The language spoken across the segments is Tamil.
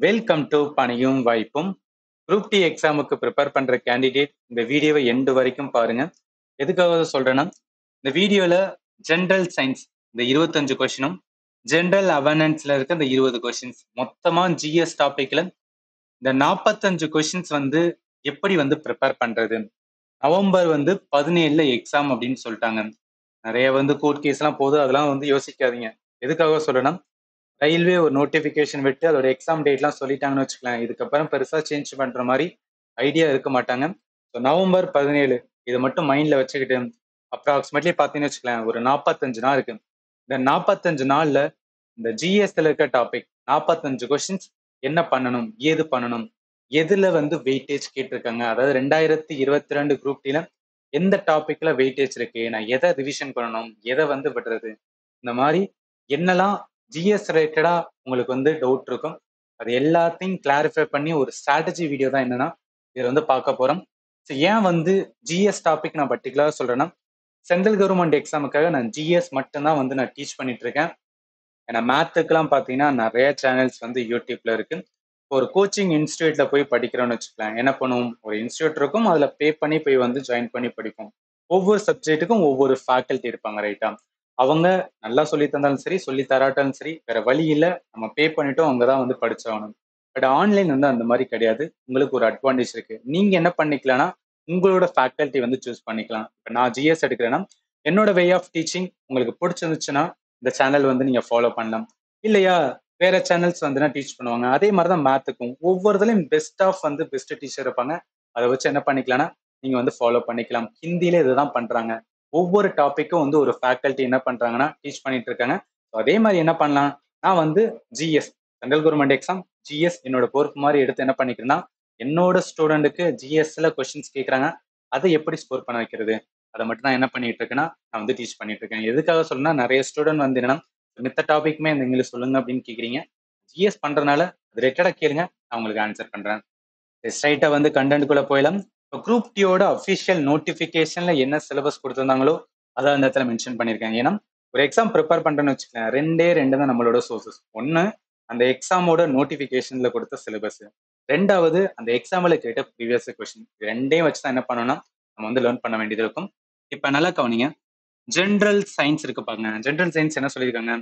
வெல்கம் டு பணியும் வாய்ப்பும். குரூப் டி எக்ஸாமுக்கு ப்ரிப்பேர் பண்ற கேண்டிடேட் இந்த வீடியோவை எண்டு வரைக்கும் பாருங்க. எதுக்காக சொல்றேன்னா, இந்த வீடியோல ஜென்ரல் சயின்ஸ் இந்த 25 கொஸ்டினும், ஜென்ரல் அவேர்னன்ஸ்ல இருக்க இந்த 20 கொஸ்டின்ஸ், மொத்தமா ஜிஎஸ் டாபிக்ல இந்த 45 கொஸ்டின்ஸ் வந்து எப்படி வந்து ப்ரிப்பேர் பண்றது. நவம்பர் 17ல எக்ஸாம் அப்படின்னு சொல்லிட்டாங்க. நிறைய கோர்ட் கேஸ் எல்லாம் போகுது, அதெல்லாம் யோசிக்காதீங்க. எதுக்காக சொல்றேன்னா, ரயில்வே ஒரு நோட்டிபிகேஷன் விட்டு அதோட எக்ஸாம் டேட்லாம் சொல்லிட்டாங்கன்னு வச்சுக்கலாம். இதுக்கப்புறம் பெருசா சேஞ்ச் பண்ற மாதிரி ஐடியா இருக்க மாட்டாங்க. ஸோ நவம்பர் 17 இதை மட்டும் மைண்ட்ல வச்சுக்கிட்டு அப்ராக்சிமேட்லி பார்த்தீங்கன்னு வச்சுக்கலாம், ஒரு 45 நாள் இருக்கு. இந்த 45 நாள்ல இந்த ஜிஎஸ்ல இருக்க டாபிக் 45 கொஸ்டின்ஸ் என்ன பண்ணணும், ஏது பண்ணணும், எதுல வெயிட்டேஜ் கேட்டிருக்காங்க, அதாவது 2022 குரூப் டில எந்த டாபிக்ல வெயிட்டேஜ் இருக்கு, நான் எதை ரிவிஷன் பண்ணணும், எதை விடுறது, இந்த மாதிரி என்னெல்லாம் ஜிஎஸ் ரிலேட்டடா உங்களுக்கு டவுட் இருக்கும், அது எல்லாத்தையும் கிளாரிஃபை பண்ணி ஒரு ஸ்ட்ராட்டஜி வீடியோ தான் என்னன்னா இதில் பார்க்க போறோம். ஸோ ஏன் ஜிஎஸ் டாபிக் நான் பர்டிகுலரா சொல்றேன்னா, சென்ட்ரல் கவர்மெண்ட் எக்ஸாமுக்காக நான் ஜிஎஸ் மட்டும்தான் நான் டீச் பண்ணிட்டு இருக்கேன். ஏன்னா மேத்துக்கெல்லாம் பார்த்தீங்கன்னா நிறைய சேனல்ஸ் யூடியூப்ல இருக்கு. ஒரு கோச்சிங் இன்ஸ்டியூட்ல போய் படிக்கிறோம்னு வச்சுக்கலாம், என்ன பண்ணுவோம், ஒரு இன்ஸ்டியூட் இருக்கும், அதுல பே பண்ணி போய் ஜாயின் பண்ணி படிப்போம். ஒவ்வொரு சப்ஜெக்ட்டுக்கும் ஒவ்வொரு ஃபேக்கல்ட்டி இருப்பாங்க, ரைட்டா? அவங்க நல்லா சொல்லி தந்தாலும் சரி, சொல்லி தராட்டாலும் சரி, வேற வழி இல்லை, நம்ம பே பண்ணிட்டோம், அவங்க தான் படிச்சாகணும். பட் ஆன்லைன் அந்த மாதிரி கிடையாது. உங்களுக்கு ஒரு அட்வான்டேஜ் இருக்கு. நீங்க என்ன பண்ணிக்கலாம்னா, உங்களோட ஃபேக்கல்ட்டி சூஸ் பண்ணிக்கலாம். இப்போ நான் ஜிஎஸ் எடுக்கிறேன்னா, என்னோட வே ஆஃப் டீச்சிங் உங்களுக்கு பிடிச்சிருந்துச்சுன்னா இந்த சேனல் நீங்க ஃபாலோ பண்ணலாம். இல்லையா, வேற சேனல்ஸ் டீச் பண்ணுவாங்க. அதே மாதிரி தான் மேத்துக்கும் ஒவ்வொருதுலையும் பெஸ்ட் ஆஃப் பெஸ்ட் டீச்சர் இருப்பாங்க. அதை வச்சு என்ன பண்ணிக்கலாம்னா நீங்க ஃபாலோ பண்ணிக்கலாம். ஹிந்தியில இதுதான் பண்றாங்க. ஒவ்வொரு டாபிக்கும் ஒரு ஃபேக்கல்ட்டி என்ன பண்றாங்கன்னா டீச் பண்ணிட்டு இருக்காங்க. அதே மாதிரி என்ன பண்ணலாம், நான் GS central government exam GS என்னோட பொறுப்பு மாதிரி எடுத்து என்ன பண்ணிக்கிறேன்னா, என்னோட ஸ்டூடெண்ட்டுக்கு ஜிஎஸ்ல கொஸ்டின்ஸ் கேட்கறாங்க, அதை எப்படி ஸ்கோர் பண்ண வைக்கிறது, அதை மட்டும் நான் என்ன பண்ணிட்டு இருக்கேன்னா நான் டீச் பண்ணிட்டு இருக்கேன். எதுக்காக சொல்லணும்னா, நிறைய ஸ்டூடெண்ட் என்னன்னா மித்த டாபிக்மே இந்த இங்கிலீஷ் சொல்லுங்க அப்படின்னு கேக்குறீங்க. ஜிஎஸ் பண்றதுனால அது ரிலேட்டடா கேளுங்க, நான் உங்களுக்கு ஆன்சர் பண்றேன். ஸ்ட்ரைட்டா கண்டென்ட்குள்ள போயிடலாம். இப்போ குரூப் டியோட அஃபிஷியல் நோட்டிபிகேஷன்ல என்ன சிலபஸ் கொடுத்திருந்தாங்களோ அதை அந்த இடத்துல மென்ஷன் பண்ணியிருக்காங்க. ஏன்னா ஒரு எக்ஸாம் ப்ரிப்பேர் பண்றேன்னு வச்சுக்கலாம், ரெண்டு தான் நம்மளோட சோர்சஸ். ஒன்னு அந்த எக்ஸாமோட நோட்டிபிகேஷன்ல கொடுத்த சிலபஸ், ரெண்டாவது அந்த எக்ஸாம்ல கேட்ட ப்ரீவியஸ் கொஸ்டின். ரெண்டையும் வச்சு தான் என்ன பண்ணணும்னா நம்ம லேர்ன் பண்ண வேண்டியது இருக்கும். இப்ப நல்லா கவனிங்க, ஜென்ரல் சயின்ஸ் இருக்கு பாருங்க. ஜென்ரல் சயின்ஸ் என்ன சொல்லியிருக்காங்க,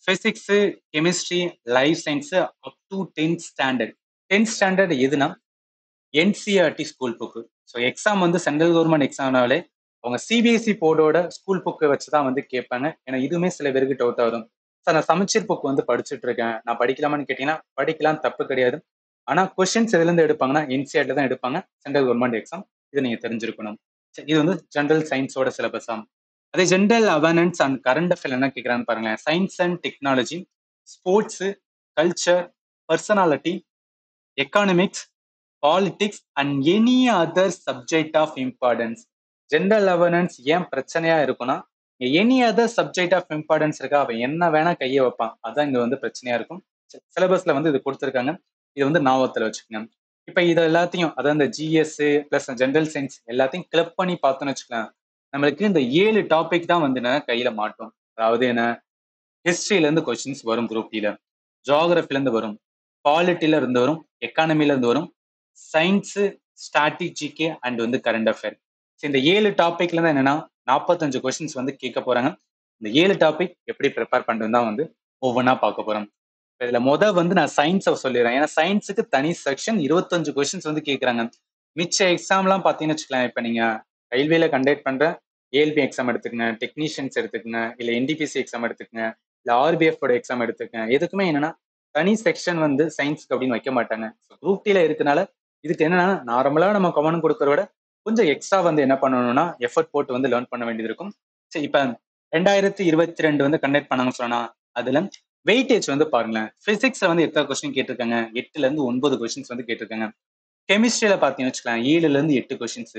physics, chemistry, life science up to 10th standard. 10th standard எதுனா NCERT school book. So exam central government எக்ஸாம்னாலே அவங்க சிபிஎஸ்சி போர்டோட ஸ்கூல் புக்கை வச்சு தான் கேட்பாங்க. ஏன்னா இதுவுமே சில பேருக்கு டவுட் ஆகும். சார் நான் சமச்சீர் புக் படிச்சுட்டு இருக்கேன், நான் படிக்கலாமான்னு கேட்டீங்கன்னா படிக்கலாம், தப்பு கிடையாது. ஆனா கொஸ்டின்ஸ் எதுல இருந்து எடுப்பாங்கன்னா என்சிஆர்டி தான் எடுப்பாங்க, சென்ட்ரல் கவர்மெண்ட் எக்ஸாம். இதை நீங்க தெரிஞ்சிருக்கணும். இது ஜென்ரல் சயின்ஸோட சிலபஸா. அதே general awareness and current affair என்ன கேட்கறான்னு பாருங்க. Science and technology, sports, culture, personality, economics, politics and any other subject of importance. General awareness ஏன் பிரச்சனையா இருக்கும்னா, any other subject of importance இருக்கா, அவன் என்ன வேணா கையை வைப்பான், அதான் இங்க பிரச்சனையா இருக்கும். சிலபஸ்ல இது கொடுத்துருக்காங்க, இது ஞாபகத்துல வச்சுக்கோங்க. இப்ப இது எல்லாத்தையும், அதாவது இந்த ஜிஎஸ் பிளஸ் ஜென்ரல் சயின்ஸ் எல்லாத்தையும் கிளப் பண்ணி பார்த்தோன்னு வச்சுக்கலாம், நம்மளுக்கு இந்த 7 டாபிக் தான் கையில மாட்டோம். அதாவது என்ன, ஹிஸ்டரியில இருந்து கொஸ்டின்ஸ் வரும் குரூப் டில, ஜியோகிராஃபில இருந்து வரும், பாலிட்டில இருந்து வரும், எக்கானமில இருந்து வரும், சயின்ஸ், ஸ்ட்ராட்டஜிக்கு அண்ட் கரண்ட் அஃபேர். இந்த 7 டாபிக்ல தான் என்னன்னா 45 கொஸ்டின்ஸ் கேட்க போறாங்க. இந்த 7 டாபிக் எப்படி ப்ரிப்பேர் பண்றது தான் ஒவ்வொன்றா பார்க்க போறோம். இதுல நான் சயின்ஸை சொல்லிடுறேன். ஏன்னா சயின்ஸுக்கு தனி செக்ஷன் 25 கொஸ்டின்ஸ் கேட்கறாங்க. மிச்ச எக்ஸாம்லாம் பார்த்தீங்கன்னு வச்சுக்கலாம், இப்ப நீங்க ரயில்வேல கண்டக்ட் பண்ற ஏஎல்பி எக்ஸாம் எடுத்துக்கங்க, டெக்னீஷியன்ஸ் எடுத்துக்கங்க, இல்ல என்டிபிசி எக்ஸாம் எடுத்துக்கங்க, இல்ல ஆர்பிஎஃப் எக்ஸாம் எடுத்துக்கங்க, எதுக்குமே என்னன்னா தனி செக்ஷன் சயின்ஸ்க்கு அப்படின்னு வைக்க மாட்டாங்க. குரூப் டில இருக்கனால இதுக்கு என்னன்னா நார்மலா நம்ம கவனம் கொடுக்கறத விட கொஞ்சம் எக்ஸ்ட்ரா என்ன பண்ணணும்னா எஃபர்ட் போட்டு லேர்ன் பண்ண வேண்டியது இருக்கும். சரி, இப்ப 2022 கண்டக்ட் பண்ணாங்கன்னு சொன்னா அதுல வெயிட்டேஜ் பாருங்களேன். பிசிக்ஸ்ல எத்தனை கொஸ்டின் கேட்டிருக்காங்க, 8ல இருந்து 9 கொஸ்டின்ஸ் கேட்டிருக்காங்க. கெமிஸ்ட்ரியில பாத்தீங்கன்னு வச்சுக்கலாம் 7ல இருந்து 8 கொஸ்டின்ஸ்.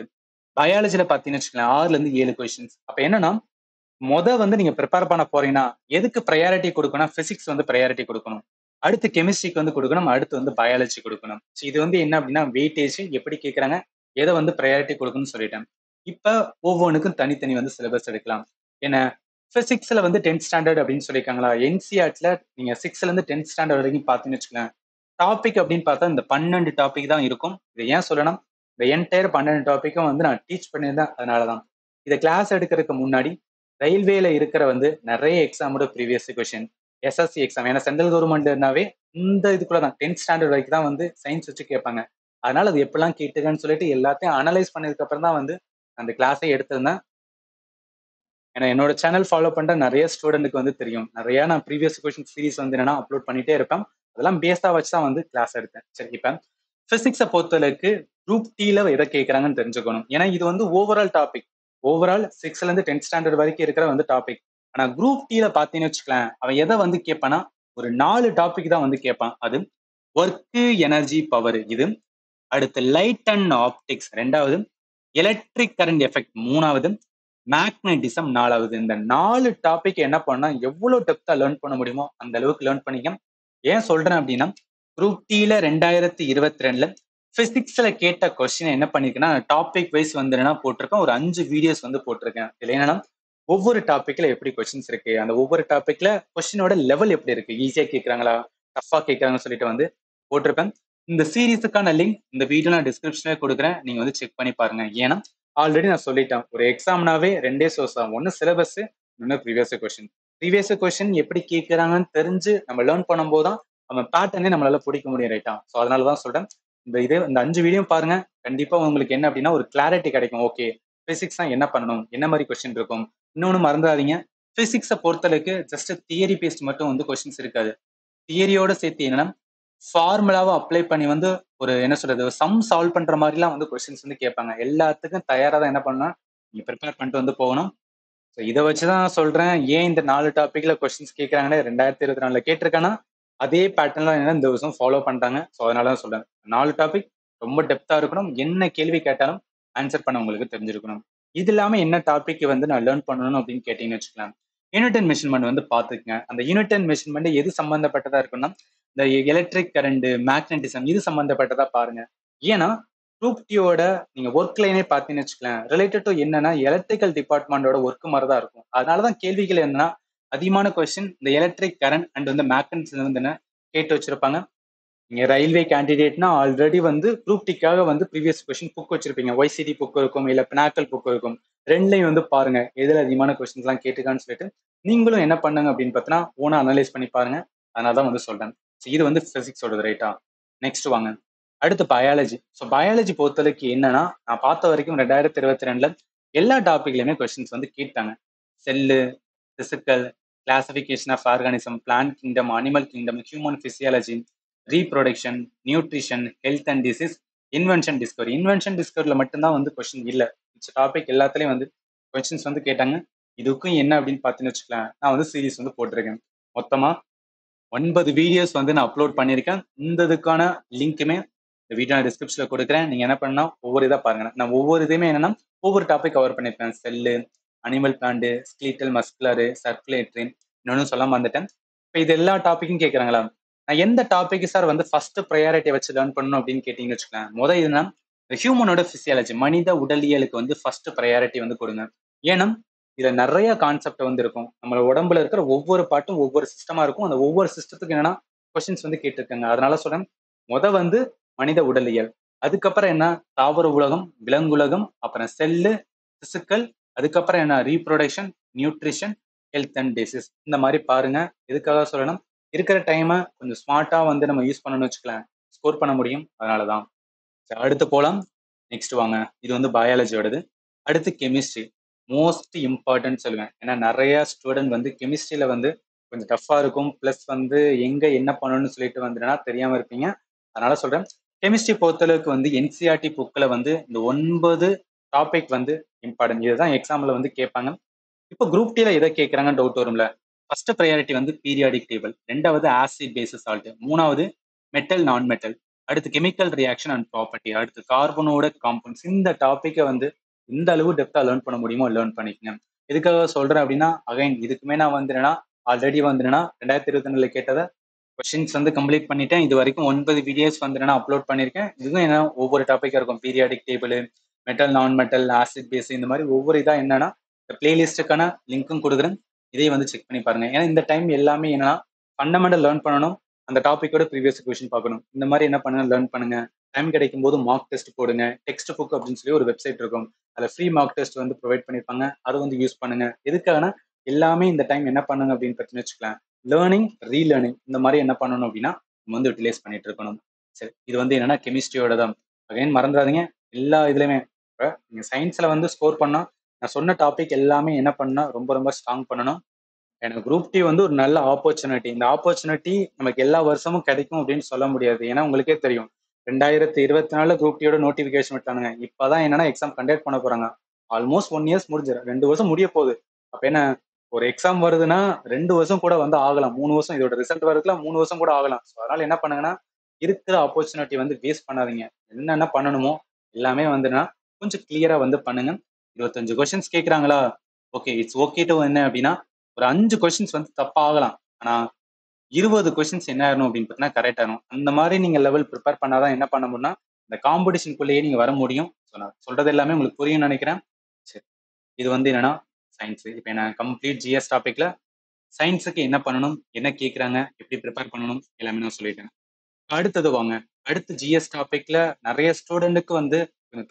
பயாலஜில பாத்தீங்கன்னு வச்சுக்கலாம் 6ல இருந்து 7 கொஸ்டின்ஸ். அப்ப என்னன்னா நீங்க ப்ரிப்பேர் பண்ண போறீங்கன்னா எதுக்கு ப்ரையாரிட்டி கொடுக்கணும், பிசிக்ஸ் ப்ரையாரிட்டி கொடுக்கணும், அடுத்து கெமிஸ்ட்ரிக்கு கொடுக்கணும், அடுத்து பயாலஜி கொடுக்கணும். இது என்ன அப்படின்னா வெயிட்டேஜ் எப்படி கேட்கறாங்க, எதை ப்ரையாரிட்டி கொடுக்கணும்னு சொல்லிட்டேன். இப்ப ஒவ்வொன்றுக்கும் தனித்தனி சிலபஸ் எடுக்கலாம். ஏன்னா பிசிக்ஸ்ல 10th ஸ்டாண்டர்ட் அப்படின்னு சொல்லியிருக்காங்களா, என்சிஆர்டில நீங்க 6ல இருந்து 10th ஸ்டாண்டர்ட் வரைக்கும் பாத்தீங்கன்னு வச்சுக்கலாம், டாபிக் அப்படின்னு பார்த்தா இந்த 12 டாபிக் தான் இருக்கும். இதை ஏன் சொல்லணும், இந்த என்டையர் 12 டாபிக்கும் வந்து நான் டீச் பண்ணியிருந்தேன். அதனாலதான் இதை கிளாஸ் எடுக்கிறதுக்கு முன்னாடி ரயில்வேல இருக்கிற வந்து நிறைய எக்ஸாமோட ப்ரீவியஸ் கொஸ்டின், எஸ்எஸ்சி எக்ஸாம், ஏன்னா சென்ட்ரல் கவர்மெண்ட்னாவே இந்த இதுக்குள்ள தான் 10th ஸ்டாண்டர்ட் வரைக்கும் தான் வந்து சயின்ஸ் வச்சு கேட்பாங்க. அதனால அது எப்படிலாம் கேட்டுக்கன்னு சொல்லிட்டு எல்லாத்தையும் அனலைஸ் பண்ணதுக்கு அப்புறம் தான் வந்து அந்த கிளாஸை எடுத்திருந்தேன். ஏன்னா என்னோட சேனல் ஃபாலோ பண்ற நிறைய ஸ்டூடெண்ட்டுக்கு வந்து தெரியும், நிறைய நான் ப்ரீவியஸ் கொஸ்டின் சீரிஸ் வந்து என்னன்னா அப்லோட் பண்ணிட்டே இருப்பேன். அதெல்லாம் பேஸா வச்சு தான் வந்து கிளாஸ் எடுத்தேன். சரி, இப்ப பிசிக்ஸை பொறுத்தளவுக்கு குரூப் டீல எதை கேட்கறாங்கன்னு தெரிஞ்சுக்கணும். ஏன்னா இது வந்து ஓவரால் டாபிக், ஓவரால் 6ல இருந்து 10th ஸ்டாண்டர்ட் வரைக்கும் இருக்கிற வந்து டாபிக். ஆனா குரூப் டீல பாத்தீங்கன்னு வச்சுக்கலாம், அவன் எதை வந்து கேட்பானா ஒரு 4 டாபிக் தான் வந்து கேட்பான். அது ஒர்க், எனர்ஜி, பவர் இது. அடுத்து லைட் அண்ட் ஆப்டிக்ஸ் ரெண்டாவது, எலக்ட்ரிக் கரண்ட் எஃபெக்ட் மூணாவது, மேக்னட்டிசம் நாலாவது. இந்த 4 டாபிக் என்ன பண்ணா எவ்வளவு டெப்தா லேர்ன் பண்ண முடியுமோ அந்த அளவுக்கு லேர்ன் பண்ணிக்க. ஏன் சொல்றேன் அப்படின்னா, குரூப் டீல 2022ல பிசிக்ஸ்ல கேட்ட கொஸ்டின் என்ன பண்ணிருக்கேன்னா டாபிக் வைஸ் வந்து என்ன போட்டிருக்கேன், ஒரு 5 வீடியோஸ் வந்து போட்டிருக்கேன். இதுல என்னன்னா ஒவ்வொரு டாபிக்ல எப்படி கொஸ்டின்ஸ் இருக்கு, அந்த ஒவ்வொரு டாபிக்ல கொஸ்டினோட லெவல் எப்படி இருக்கு, ஈஸியா கேட்கறாங்களா டஃபா கேட்கறாங்கன்னு சொல்லிட்டு வந்து போட்டிருப்பேன். இந்த சீரீஸுக்கான லிங்க் இந்த வீடியோ நான் டிஸ்கிரிப்ஷன்ல கொடுக்குறேன், நீங்க வந்து செக் பண்ணி பாருங்க. ஏன்னா ஆல்ரெடி நான் சொல்லிட்டேன், ஒரு எக்ஸாம்னாவே ரெண்டே சோர்ஸ் தான், ஒன்னு சிலபஸ், இன்னொன்னு ப்ரீவியஸ் கொஸ்டின். ப்ரீவியஸ் கொஸ்டின் எப்படி கேட்கறாங்கன்னு தெரிஞ்சு நம்ம லேர்ன் பண்ணும்போது தான் நம்ம பேட்டர்னே நம்மளால பிடிக்க முடியும், ரைட்டா? ஸோ அதனாலதான் சொல்றேன், இந்த 5 வீடியோ பாருங்க. கண்டிப்பா உங்களுக்கு என்ன அப்படின்னா ஒரு கிளாரிட்டி கிடைக்கும். ஓகே, பிசிக்ஸ் என்ன பண்ணணும், என்ன மாதிரி கொஸ்டின் இருக்கும். இன்னொன்னு மறந்துடாதீங்க, பிசிக்ஸை பொறுத்தளவுக்கு ஜஸ்ட் தியரி பேஸ்ட் மட்டும் வந்து கொஸ்டின்ஸ் இருக்காது. தியரியோட சேர்த்து என்னன்னா ஃபார்முலாவை அப்ளை பண்ணி வந்து ஒரு என்ன சொல்றது சம் சால்வ் பண்ற மாதிரிலாம் வந்து கொஸ்டின்ஸ் வந்து கேட்பாங்க. எல்லாத்துக்கும் தயாரா தான் என்ன பண்ணணும், நீங்க ப்ரிப்பேர் பண்ணிட்டு வந்து போகணும். ஸோ இதை வச்சுதான் சொல்றேன், ஏன் இந்த 4 டாபிக்ல கொஸ்டின்ஸ் கேட்கறாங்கன்னு 2024ல கேட்டிருக்காங்கன்னா அதே பேட்டர்ன்ல என்ன இந்த வருஷம் ஃபாலோ பண்றாங்க. ஸோ அதனாலதான் சொல்றேன், 4 டாபிக் ரொம்ப டெப்தா இருக்கணும். என்ன கேள்வி கேட்டாலும் ஆன்சர் பண்ண உங்களுக்கு தெரிஞ்சிருக்கணும். இது இல்லாம என்ன டாபிக் வந்து நான் லேர்ன் பண்ணணும் அப்படின்னு கேட்டீங்கன்னு வச்சுக்கலாம், யூனிட் அண்ட் மெஷர்மெண்ட் வந்து பாத்துக்கங்க. அந்த யூனிட் அண்ட் மெஷர்மெண்ட் எது சம்பந்தப்பட்டதா இருக்குன்னா இந்த எலக்ட்ரிக் கரண்ட், மேக்னட்டிசம் இது சம்பந்தப்பட்டதா பாருங்க. ஏன்னா குரூப் டியோட நீங்க ஒர்க் லைனே பார்த்தீங்கன்னு வச்சுக்கலாம், ரிலேட்டட் டு என்னன்னா எலக்ட்ரிக்கல் டிபார்ட்மெண்டோட ஒர்க் மாதிரி தான் இருக்கும். அதனாலதான் கேள்விகள் என்னன்னா அதிகமான கொஸ்டின் இந்த எலக்ட்ரிக் கரண்ட் அண்ட் வந்து மேக்னட்டிசம் வந்து என்ன கேட்டு வச்சிருப்பாங்க. நீங்க ரயில்வே கேண்டிடேட்னா ஆல்ரெடி வந்து குரூப் டிக்காக வந்து ப்ரீவியஸ் கொஸ்டின் புக் வச்சிருப்பீங்க. ஒய்சிடி புக் இருக்கும், இல்ல பினாக்கல் புக் இருக்கும். ரெண்டுலையும் வந்து பாருங்க எதுல அதிகமான கொஸ்டின்ஸ் எல்லாம் கேட்டுக்கான்னு சொல்லிட்டு நீங்களும் என்ன பண்ணுங்க அப்படின்னு பார்த்தீங்கன்னா ஓனா அனலைஸ் பண்ணி பாருங்க. அதனாலதான் வந்து சொல்றேன். இது வந்து பிசிக்ஸோட, ரைட்டா? நெக்ஸ்ட் வாங்க, அடுத்து பயாலஜி. ஸோ பயாலஜி பொறுத்தளவுக்கு என்னன்னா நான் பார்த்த வரைக்கும் 2022ல எல்லா டாபிக்லயுமே கொஸ்டின்ஸ் வந்து கேட்டாங்க. Cell, physical, classification of organism, plant kingdom, animal kingdom, human physiology, reproduction, nutrition, health and disease, invention discovery. Invention டிஸ்கவரியில் மட்டும்தான் வந்து கொஸ்டின் இல்லை, டாபிக் எல்லாத்துலயும் வந்து கொஸ்டின்ஸ் வந்து கேட்டாங்க. இதுக்கும் என்ன அப்படின்னு பார்த்தீங்கன்னு வச்சுக்கலாம், நான் வந்து சீரீஸ் வந்து போட்டிருக்கேன். மொத்தமா 9 வீடியோஸ் வந்து நான் அப்லோட் பண்ணியிருக்கேன். இந்த இதுக்கான லிங்க்குமே இந்த வீடியோ நான் டிஸ்கிரிப்ஷன்ல கொடுக்குறேன். நீங்க என்ன பண்ணா ஒவ்வொரு இதாக பாருங்க. நான் ஒவ்வொரு இதுவுமே என்னன்னா ஒவ்வொரு டாபிக் கவர் பண்ணியிருப்பேன். செல்லு, அனிமல் பிளான்ட், ஸ்கீட்டல் மஸ்குலரு, சர்க்குலேட்டரி, இன்னொன்னு சொல்ல மறந்துட்டேன். இப்போ இது எல்லா டாப்பிக்கும் கேட்குறாங்களா, நான் எந்த டாபிக் சார் வந்து ஃபர்ஸ்ட் ப்ரையாரிட்டி வச்சு லேர்ன் பண்ணணும் அப்படின்னு கேட்டீங்கன்னு வச்சுக்கோங்க. முதல் இதுனா ஹியூமனோட பிசியாலஜி, மனித உடலியலுக்கு வந்து ஃபர்ஸ்ட் ப்ரையாரிட்டி வந்து கொடுங்க. ஏன்னா இதுல நிறைய கான்செப்ட் வந்து இருக்கும். நம்ம உடம்புல இருக்கிற ஒவ்வொரு பாட்டும் ஒவ்வொரு சிஸ்டமா இருக்கும். அந்த ஒவ்வொரு சிஸ்டத்துக்கு என்னன்னா கொஸ்டின்ஸ் வந்து கேட்டிருக்காங்க. அதனால சொல்றேன், வந்து மனித உடலியல், அதுக்கப்புறம் என்ன தாவர உலகம், விலங்குலகம், அப்புறம் செல்லு, பிசிக்கல், அதுக்கப்புறம் என்ன reproduction, nutrition, health and disease. இந்த மாதிரி பாருங்க. எதுக்காக சொல்லணும், இருக்கிற டைமை கொஞ்சம் ஸ்மார்ட்டா வந்து நம்ம யூஸ் பண்ணணும்னு வச்சுக்கலாம், ஸ்கோர் பண்ண முடியும். அதனாலதான். அடுத்து போலாம். நெக்ஸ்ட் வாங்க, இது வந்து பயாலஜியோடது. அடுத்து கெமிஸ்ட்ரி, மோஸ்ட் இம்பார்ட்டன்ட் சொல்லுவேன். ஏன்னா நிறைய ஸ்டூடெண்ட் வந்து கெமிஸ்ட்ரியில வந்து கொஞ்சம் டஃப்பா இருக்கும். பிளஸ் வந்து எங்க என்ன பண்ணணும்னு சொல்லிட்டு வந்துடுனா தெரியாம இருப்பீங்க. அதனால சொல்றேன், கெமிஸ்ட்ரி பொறுத்தளவுக்கு வந்து என்சிஆர்டி புக்கில் வந்து இந்த 9 டாபிக் வந்து இம்பார்ட்டன்ட். இதுதான் எக்ஸாம்ல வந்து கேட்பாங்க. இப்போ குரூப் டில எதை கேட்கறாங்கன்னு டவுட் வரும்ல. ஃபர்ஸ்ட் ப்ரையாரிட்டி வந்து பீரியாடிக் டேபிள், ரெண்டாவது ஆசிட் பேசிஸ் சால்ட், மூணாவது மெட்டல் நான் மெட்டல், அடுத்து கெமிக்கல் ரியாக்ஷன் அண்ட் ப்ராப்பர்ட்டி, அடுத்து கார்பனோட காம்பவுண்ட்ஸ். இந்த டாப்பிக்கை வந்து இந்த அளவு டெப்தா லேர்ன் பண்ண முடியுமோ லேர்ன் பண்ணிக்கங்க. எதுக்காக சொல்றேன் அப்படின்னா அகைன் இதுக்குமே நான் வந்துடுனா ஆல்ரெடி வந்துடுனா 2022ல கேட்டதை கொஸ்டின்ஸ் வந்து கம்ப்ளீட் பண்ணிட்டேன். இது வரைக்கும் 9 வீடியோஸ் வந்து நான் அப்லோட் பண்ணியிருக்கேன். இதுவும் என்ன ஒவ்வொரு டாப்பிக்கா இருக்கும், periodic table, metal non metal, acid base, இந்த மாதிரி ஒவ்வொரு இதா என்னன்னா பிளேலிஸ்டுக்கான லிங்க்கும் கொடுக்குறேன். இதையும் வந்து செக் பண்ணி பாருங்க. ஏன்னா இந்த டைம் எல்லாமே என்னன்னா ஃபண்டமெண்டல் லேர்ன் பண்ணணும். அந்த டாபிக்கோட ப்ரீவியஸ் கொஸ்டின் பார்க்கணும். இந்த மாதிரி என்ன பண்ணுங்க, லேர்ன் பண்ணுங்க. டைம் கிடைக்கும் போது மார்க் டெஸ்ட் போடுங்க. டெக்ஸ்ட் புக் அப்படின்னு சொல்லி ஒரு வெப்சைட் இருக்கும். அதில் ஃப்ரீ மார்க் டெஸ்ட் வந்து ப்ரொவைட் பண்ணியிருப்பாங்க. அதை வந்து யூஸ் பண்ணுங்க. எதுக்காகனா எல்லாமே இந்த டைம் என்ன பண்ணுங்க அப்படின்னு பார்த்தீங்கன்னு வச்சுக்கலாம், லேர்னிங், ரீலேர்னிங் இந்த மாதிரி என்ன பண்ணணும் அப்படின்னா நம்ம வந்து யூட்டிலைஸ் பண்ணிட்டு இருக்கணும். சரி, இது வந்து என்னன்னா கெமிஸ்ட்ரியோட தான். அகைன் மறந்துடாதீங்க, எல்லா இதுலையுமே இப்போ நீங்கள் சயின்ஸில் வந்து ஸ்கோர் பண்ணால் நான் சொன்ன டாபிக் எல்லாமே என்ன பண்ணா ரொம்ப ரொம்ப ஸ்ட்ராங் பண்ணணும். எனக்கு குரூப் டி வந்து ஒரு நல்ல ஆப்பர்ச்சுனிட்டி. இந்த ஆப்பர்ச்சுனிட்டி நமக்கு எல்லா வருஷமும் கிடைக்கும் அப்படின்னு சொல்ல முடியாது. ஏன்னா உங்களுக்கே தெரியும், 2024 குரூப் டியோட நோட்டிபிகேஷன் விட்டானுங்க. இப்பதான் என்னன்னா எக்ஸாம் கண்டக்ட் பண்ண போறாங்க. ஆல்மோஸ்ட் 1 இயர்ஸ் முடிஞ்சிடும், 2 வருஷம் முடிய போகுது. அப்ப என்ன, ஒரு எக்ஸாம் வருதுன்னா 2 வருஷம் கூட வந்து ஆகலாம், 3 வருஷம், இதோட ரிசல்ட் வரதுக்குலாம் 3 வருஷம் கூட ஆகலாம். ஸோ அதனால என்ன பண்ணுங்கன்னா, இருக்கிற ஆப்பர்ச்சுனிட்டி வந்து வேஸ்ட் பண்ணாதீங்க. என்னென்ன பண்ணணுமோ எல்லாமே வந்துன்னா கொஞ்சம் கிளியரா வந்து பண்ணுங்க. 25 கொஸ்டின்ஸ் கேட்குறாங்களா, ஓகே, இட்ஸ் ஓகே டு என்ன அப்படின்னா ஒரு 5 கொஸ்டின்ஸ் வந்து தப்பா ஆகலாம். ஆனா 20 கொஸ்டின்ஸ் என்ன ஆகணும் அப்படின்னு பார்த்தீங்கன்னா கரெக்ட் ஆகணும். அந்த மாதிரி நீங்க லெவல் ப்ரிப்பேர் பண்ணாதான் என்ன பண்ண முடியும்னா இந்த காம்படிஷனுக்குள்ளேயே நீங்க வர முடியும். ஸோ நான் சொல்றது எல்லாமே உங்களுக்கு புரியும்னு நினைக்கிறேன். சரி, இது வந்து என்னன்னா சயின்ஸ். இப்போ நான் கம்ப்ளீட் ஜிஎஸ் டாபிக்ல சயின்ஸுக்கு என்ன பண்ணணும், என்ன கேட்குறாங்க, எப்படி ப்ரிப்பேர் பண்ணணும் எல்லாமே நான் சொல்லிட்டேன். அடுத்தது வாங்க, அடுத்து ஜிஎஸ் டாபிக்ல நிறைய ஸ்டூடெண்ட்டுக்கு வந்து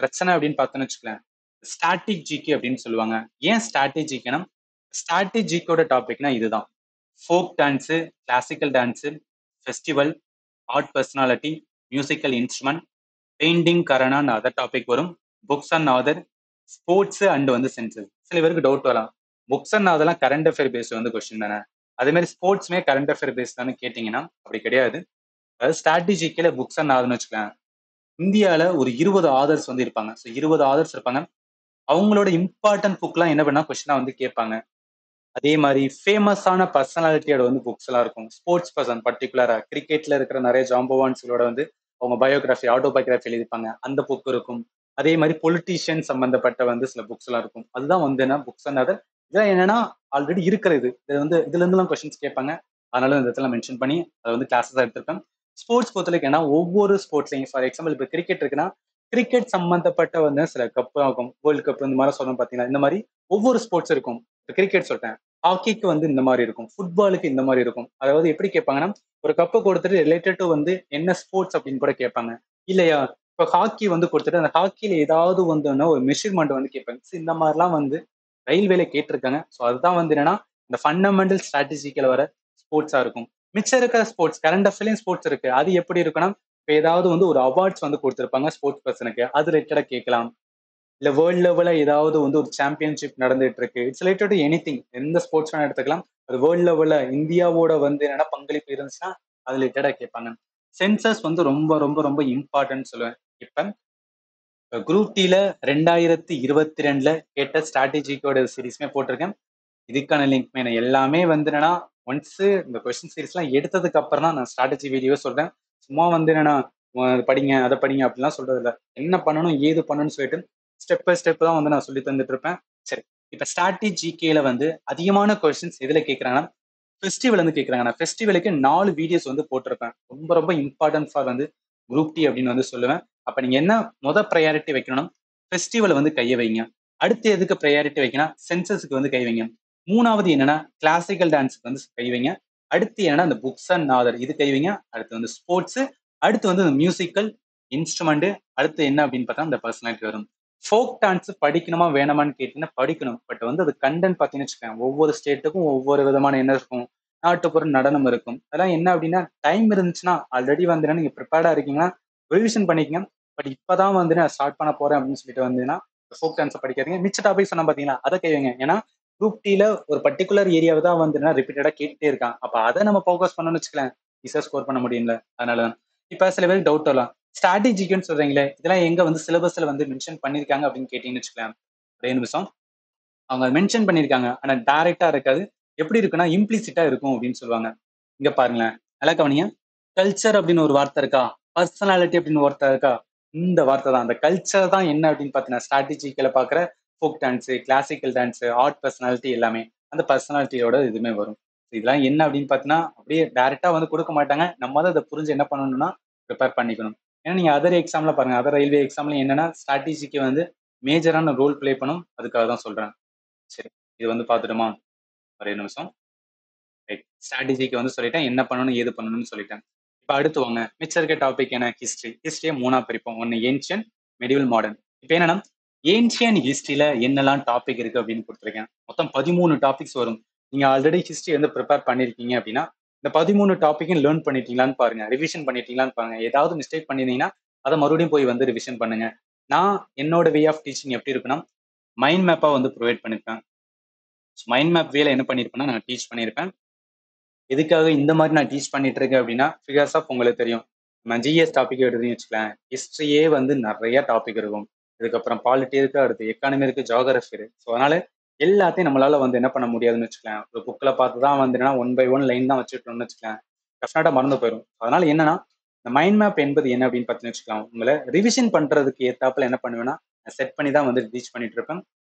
பிரச்சனை அப்படின்னு பார்த்தோன்னு வச்சுக்கலாம், ஸ்டாட்டிக் ஜிகே அப்படின்னு சொல்லுவாங்க. ஏன் ஸ்டாட்டிக் ஜிகேனா, ஸ்டாட்டிக் ஜிகேயோட டாபிக்னா இதுதான். Folk dance, classical dance, festival, art personality, musical instrument, painting, கரனான்னு அதர் டாபிக் வரும். Books and author, sports and வந்து சென்சஸ். சில பேருக்கு டவுட் வரலாம், புக்ஸ் அண்ட் அதெல்லாம் கரண்ட் அஃபேர் பேஸ்ட் வந்து கொஸ்டின் தானே, அதே மாதிரி ஸ்போர்ட்ஸ்மே கரண்ட் அஃபேர் பேஸ்ட் தானே கேட்டீங்கன்னா அப்படி கிடையாது. அதாவது ஸ்ட்ராட்டஜிக்கல புக்ஸ் அண்ட் ஆதர்னு வச்சுக்கலாம். இந்தியாவில் ஒரு 20 ஆதர்ஸ் வந்து இருப்பாங்க. ஸோ 20 ஆதர்ஸ் இருப்பாங்க. அவங்களோட இம்பார்ட்டன்ட் புக்லாம் என்ன பண்ணா கொஸ்டினா வந்து கேட்பாங்க. அதே மாதிரி ஃபேமஸான பர்சனாலிட்டியோட வந்து புக்ஸ் எல்லாம் இருக்கும். ஸ்போர்ட்ஸ் பர்சன் பர்டிகுலரா கிரிக்கெட்ல இருக்கிற நிறைய ஜாம்பவான்ஸோட வந்து அவங்க பயோகிராஃபி, ஆட்டோபயோகிராஃபி எழுதிப்பாங்க, அந்த புக் இருக்கும். அதே மாதிரி பொலிட்டீஷியன் சம்பந்தப்பட்ட வந்து சில புக்ஸ் எல்லாம் இருக்கும். அதுதான் வந்து என்ன புக்ஸ் அண்ட் அதர். இதெல்லாம் என்னன்னா ஆல்ரெடி இருக்கிறது. இது வந்து இதுல இருந்துலாம் கொஸ்டின்ஸ் கேட்பாங்க. அதனால இந்த இடத்துல மென்ஷன் பண்ணி அதை வந்து கிளாஸஸ் எடுத்திருப்பேன். ஸ்போர்ட்ஸ் பொறுத்தவரைக்கும் ஏன்னா ஒவ்வொரு ஸ்போர்ட்ஸ்லையும் ஃபார் எக்ஸாம்பிள் இப்போ கிரிக்கெட் இருக்குன்னா கிரிக்கெட் சம்பந்தப்பட்ட வந்து சில கப் ஆகும், வேர்ல்டு கப் இந்த மாதிரி சொல்லணும் பார்த்தீங்கன்னா இந்த மாதிரி ஒவ்வொரு ஸ்போர்ட்ஸ் இருக்கும். இப்போ கிரிக்கெட் சொல்லிட்டேன், ஹாக்கிக்கு வந்து இந்த மாதிரி இருக்கும், ஃபுட்பாலுக்கு இந்த மாதிரி இருக்கும். அதாவது எப்படி கேட்பாங்கன்னா ஒரு கப்பை கொடுத்துட்டு ரிலேட்டட் டு வந்து என்ன ஸ்போர்ட்ஸ் அப்படின்னு கூட கேட்பாங்க. இல்லையா, இப்போ ஹாக்கி வந்து கொடுத்துட்டு அந்த ஹாக்கியில ஏதாவது வந்து ஒரு மெஷர்மெண்ட் வந்து கேட்பாங்க. இந்த மாதிரிலாம் வந்து ரயில்வேல கேட்டிருக்காங்க. ஸோ அதுதான் வந்து என்னன்னா இந்த ஃபண்டமெண்டல் ஸ்ட்ராட்டஜிக்கல வர ஸ்போர்ட்ஸா இருக்கும். மிச்சம் இருக்கிற ஸ்போர்ட்ஸ் கரண்ட் அஃபேர்லயும் ஸ்போர்ட்ஸ் இருக்கு. அது எப்படி இருக்குன்னா இப்போ ஏதாவது வந்து ஒரு அவார்ட்ஸ் வந்து கொடுத்துருப்பாங்க ஸ்போர்ட்ஸ் பர்சனுக்கு, அது ரிலேட்டடா கேட்கலாம். இல்ல வேர்ல்ட் லெவல்ல ஏதாவது வந்து ஒரு சாம்பியன்ஷிப் நடந்துட்டு இருக்கு, இட்ஸ் ரிலேட்டட் டு எனிதிங், எந்த ஸ்போர்ட்ஸ் வேணா எடுத்துக்கலாம். அது வேர்ல்ட் லெவல்ல இந்தியாவோட வந்து என்னன்னா பங்களிப்பு இருந்துச்சுன்னா அது ரிலேட்டடா கேட்பாங்க. சென்சஸ் வந்து ரொம்ப ரொம்ப ரொம்ப இம்பார்ட்டன்ட் சொல்லுவேன். இப்ப குரூப் டில 2022 கேட்ட ஸ்ட்ராட்டஜிக்கோட சீரீஸ்மே போட்டிருக்கேன். இதுக்கான லிங்க் நான் எல்லாமே வந்து என்னன்னா ஒன்ஸ் இந்த கொஸ்டின் சீரிஸ் எல்லாம் எடுத்ததுக்கு அப்புறம் தான் நான் ஸ்ட்ராட்டஜி வீடியோ சொல்றேன். சும்மா வந்து என்னன்னா படிங்க அதை படிங்க அப்படிலாம் சொல்றது இல்லை. என்ன பண்ணணும் ஏது பண்ணணும்னு சொல்லிட்டு ஸ்டெப் பை ஸ்டெப் தான் வந்து நான் சொல்லி தந்துட்டு இருப்பேன். சரி, இப்ப ஸ்ட்ராட்டஜிக்கேல வந்து அதிகமான கொஸ்டின்ஸ் எதுல கேட்கறாங்கன்னா ஃபெஸ்டிவல் வந்து கேட்கறாங்க. நான் ஃபெஸ்டிவலுக்கு 4 வீடியோஸ் வந்து போட்டிருப்பேன். ரொம்ப ரொம்ப இம்பார்ட்டன்ட் ஃபார் வந்து குரூப் டி அப்படின்னு வந்து சொல்லுவேன். அப்ப நீங்க என்ன ப்ரையாரிட்டி வைக்கணும், ஃபெஸ்டிவல் வந்து கையை வைங்க. அடுத்து எதுக்கு ப்ரையாரிட்டி வைக்கணும், சென்சஸுக்கு வந்து கை வைங்க. மூணாவது என்னன்னா கிளாசிக்கல் டான்ஸுக்கு வந்து கை வைங்க. அடுத்து என்னன்னா இந்த புக்ஸ் அண்ட் ஆதர் இது கை வைங்க. அடுத்து வந்து ஸ்போர்ட்ஸ், அடுத்து வந்து இந்த மியூசிக்கல் இன்ஸ்ட்ருமெண்ட், அடுத்து என்ன அப்படின்னு பார்த்தா இந்த பர்சனாலிட்டி வரும். ஃபோக் டான்ஸ் படிக்கணுமா வேணாமான்னு கேட்டீங்கன்னா படிக்கணும். பட் வந்து அது கண்டென்ட் பார்த்தீங்கன்னு வச்சுக்கோங்க, ஒவ்வொரு ஸ்டேட்டுக்கும் ஒவ்வொரு விதமான என்ன இருக்கும், நாட்டுப்புற நடனம் இருக்கும். அதெல்லாம் என்ன அப்படின்னா டைம் இருந்துச்சுன்னா ஆல்ரெடி வந்து நீங்க ப்ரிப்பேர்டா இருக்கீங்கன்னா ரிவிஷன் பண்ணிக்கங்க. பட் இப்பதான் வந்து நான் ஸ்டார்ட் பண்ண போறேன் அப்படின்னு சொல்லிட்டு வந்தீங்கன்னா ஃபோக் டான்ஸை படிக்காதீங்க. மிச்ச டாபிக் சொன்னா பாத்தீங்கன்னா அதை கைவிங்க. ஏன்னா குரூப் டில ஒரு பர்டிகுலர் ஏரியாவை தான் வந்து ரிப்பீட்டடா கேட்டுட்டே இருக்கான். அப்ப அதை நம்ம ஃபோக்கஸ் பண்ணணும்னு வச்சுக்கலாம், ஈஸியா ஸ்கோர் பண்ண முடியும்ல. அதனால இப்ப சில பேருக்கு டவுட் வரலாம், ஸ்ட்ராட்டஜிக்குன்னு சொல்றீங்களே இதெல்லாம் எங்க வந்து சிலபஸ்ல வந்து மென்ஷன் பண்ணிருக்காங்க அப்படின்னு கேட்டீங்கன்னு வச்சுக்கலாம். ஒரே நிமிஷம், அவங்க மென்ஷன் பண்ணிருக்காங்க ஆனா டைரக்டா இருக்காது. எப்படி இருக்குன்னா இம்ப்ளிசிட்டா இருக்கும் அப்படின்னு சொல்லுவாங்க. இங்க பாருங்களேன், நல்லா கவனிங்க. கல்ச்சர் அப்படின்னு ஒரு வார்த்தை இருக்கா, பர்சனாலிட்டி அப்படின்னு ஒரு வார்த்தை இருக்கா, இந்த வார்த்தை தான். அந்த கல்ச்சர் தான் என்ன அப்படின்னு பார்த்தீங்கன்னா ஸ்ட்ராட்டஜிக்கல பாக்குற folk dance, classical dance, art personality எல்லாமே அந்த பர்சனாலிட்டியோட இதுவுமே வரும். இதெல்லாம் என்ன அப்படின்னு பார்த்தீங்கன்னா அப்படியே டைரக்டா வந்து கொடுக்க மாட்டாங்க. நம்ம தான் அதை புரிஞ்சு என்ன பண்ணணும்னா ப்ரிப்பேர் பண்ணிக்கணும். ஏன்னா நீங்க அதர் எக்ஸாம்ல பாருங்க, அதர் ரயில்வே எக்ஸாம்ல என்னன்னா ஸ்ட்ராட்டஜிக்கு வந்து மேஜரான ரோல் பிளே பண்ணும். அதுக்காக தான் சொல்றேன். சரி, இது வந்து பார்த்துட்டோமா, ஒரே நிமிஷம். ரைட். ஸ்ட்ராட்டஜிக்கு வந்து சொல்லிட்டேன். என்ன பண்ணணும், ஏது பண்ணணும்னு சொல்லிட்டேன். இப்ப அடுத்து வாங்க. மிச்சம் இருக்க டாபிக் என்ன? ஹிஸ்டரி. ஹிஸ்டரிய 3ஆ பிரிப்போம். ஒண்ணு ஏன்ஷியன்ட், மெடிவல், மாடர்ன். இப்ப என்னன்னா, ஏன்ஷியன்ட் ஹிஸ்டரியில என்னலாம் டாபிக் இருக்கு அப்படின்னு குடுத்துருக்கேன். மொத்தம் 13 டாபிக்ஸ் வரும். நீங்க ஆல்ரெடி ஹிஸ்டரி வந்து பிரிப்பேர் பண்ணியிருக்கீங்க அப்படின்னா, இந்த 13 டாபிக்கும் லேர்ன் பண்ணிட்டீங்களான்னு பாருங்க. ரிவிஷன் பண்ணிட்டீங்களான்னு பாருங்க. ஏதாவது மிஸ்டேக் பண்ணியிருந்தீங்கன்னா, அத மறுபடியும் போய் வந்து ரிவிஷன் பண்ணுங்க. நான் என்னோட வே ஆஃப் டீச்சிங் எப்படி இருக்குன்னா, மைண்ட் மேப்பா வந்து ப்ரொவைட் பண்ணிருப்பேன். மைண்ட் மேப் வேல என்ன பண்ணியிருப்பேன்னா, நான் டீச் பண்ணியிருப்பேன். எதுக்காக இந்த மாதிரி நான் டீச் பண்ணிட்டு இருக்கேன் அப்படின்னா, ஃபிகர்ஸ் ஆஃப் உங்களுக்கு தெரியும். நம்ம ஜிஎஸ் டாபிக் எடுத்தீங்கன்னு வச்சுக்கலேன், ஹிஸ்ட்ரியே வந்து நிறைய டாபிக் இருக்கும். இதுக்கப்புறம் பாலிட்டி இருக்கு, அடுத்து எக்கானமி இருக்கு, ஜியோகிராஃபி இருக்கு. ஸோ அதனால எல்லாத்தையும் நம்மளால வந்து என்ன பண்ண முடியாதுன்னு வச்சுக்கலாம். ஒரு புக்கில் பார்த்து தான் வந்து என்னன்னா 1 by 1 லைன் தான் வச்சுட்டோம்னு வச்சுக்கலாம். டெஃபினட்டா மறந்து போயிடும். அதனால என்னன்னா, இந்த மைண்ட் மேப் என்பது என்ன அப்படின்னு பார்த்தீங்கன்னு வச்சுக்கலாம். உங்களை ரிவிஷன் பண்றதுக்கு ஏத்தாப்புல என்ன பண்ணுவேன்னா, செட் பண்ணி தான் வந்து டீச் பண்ணிட்டு இருப்பேன்.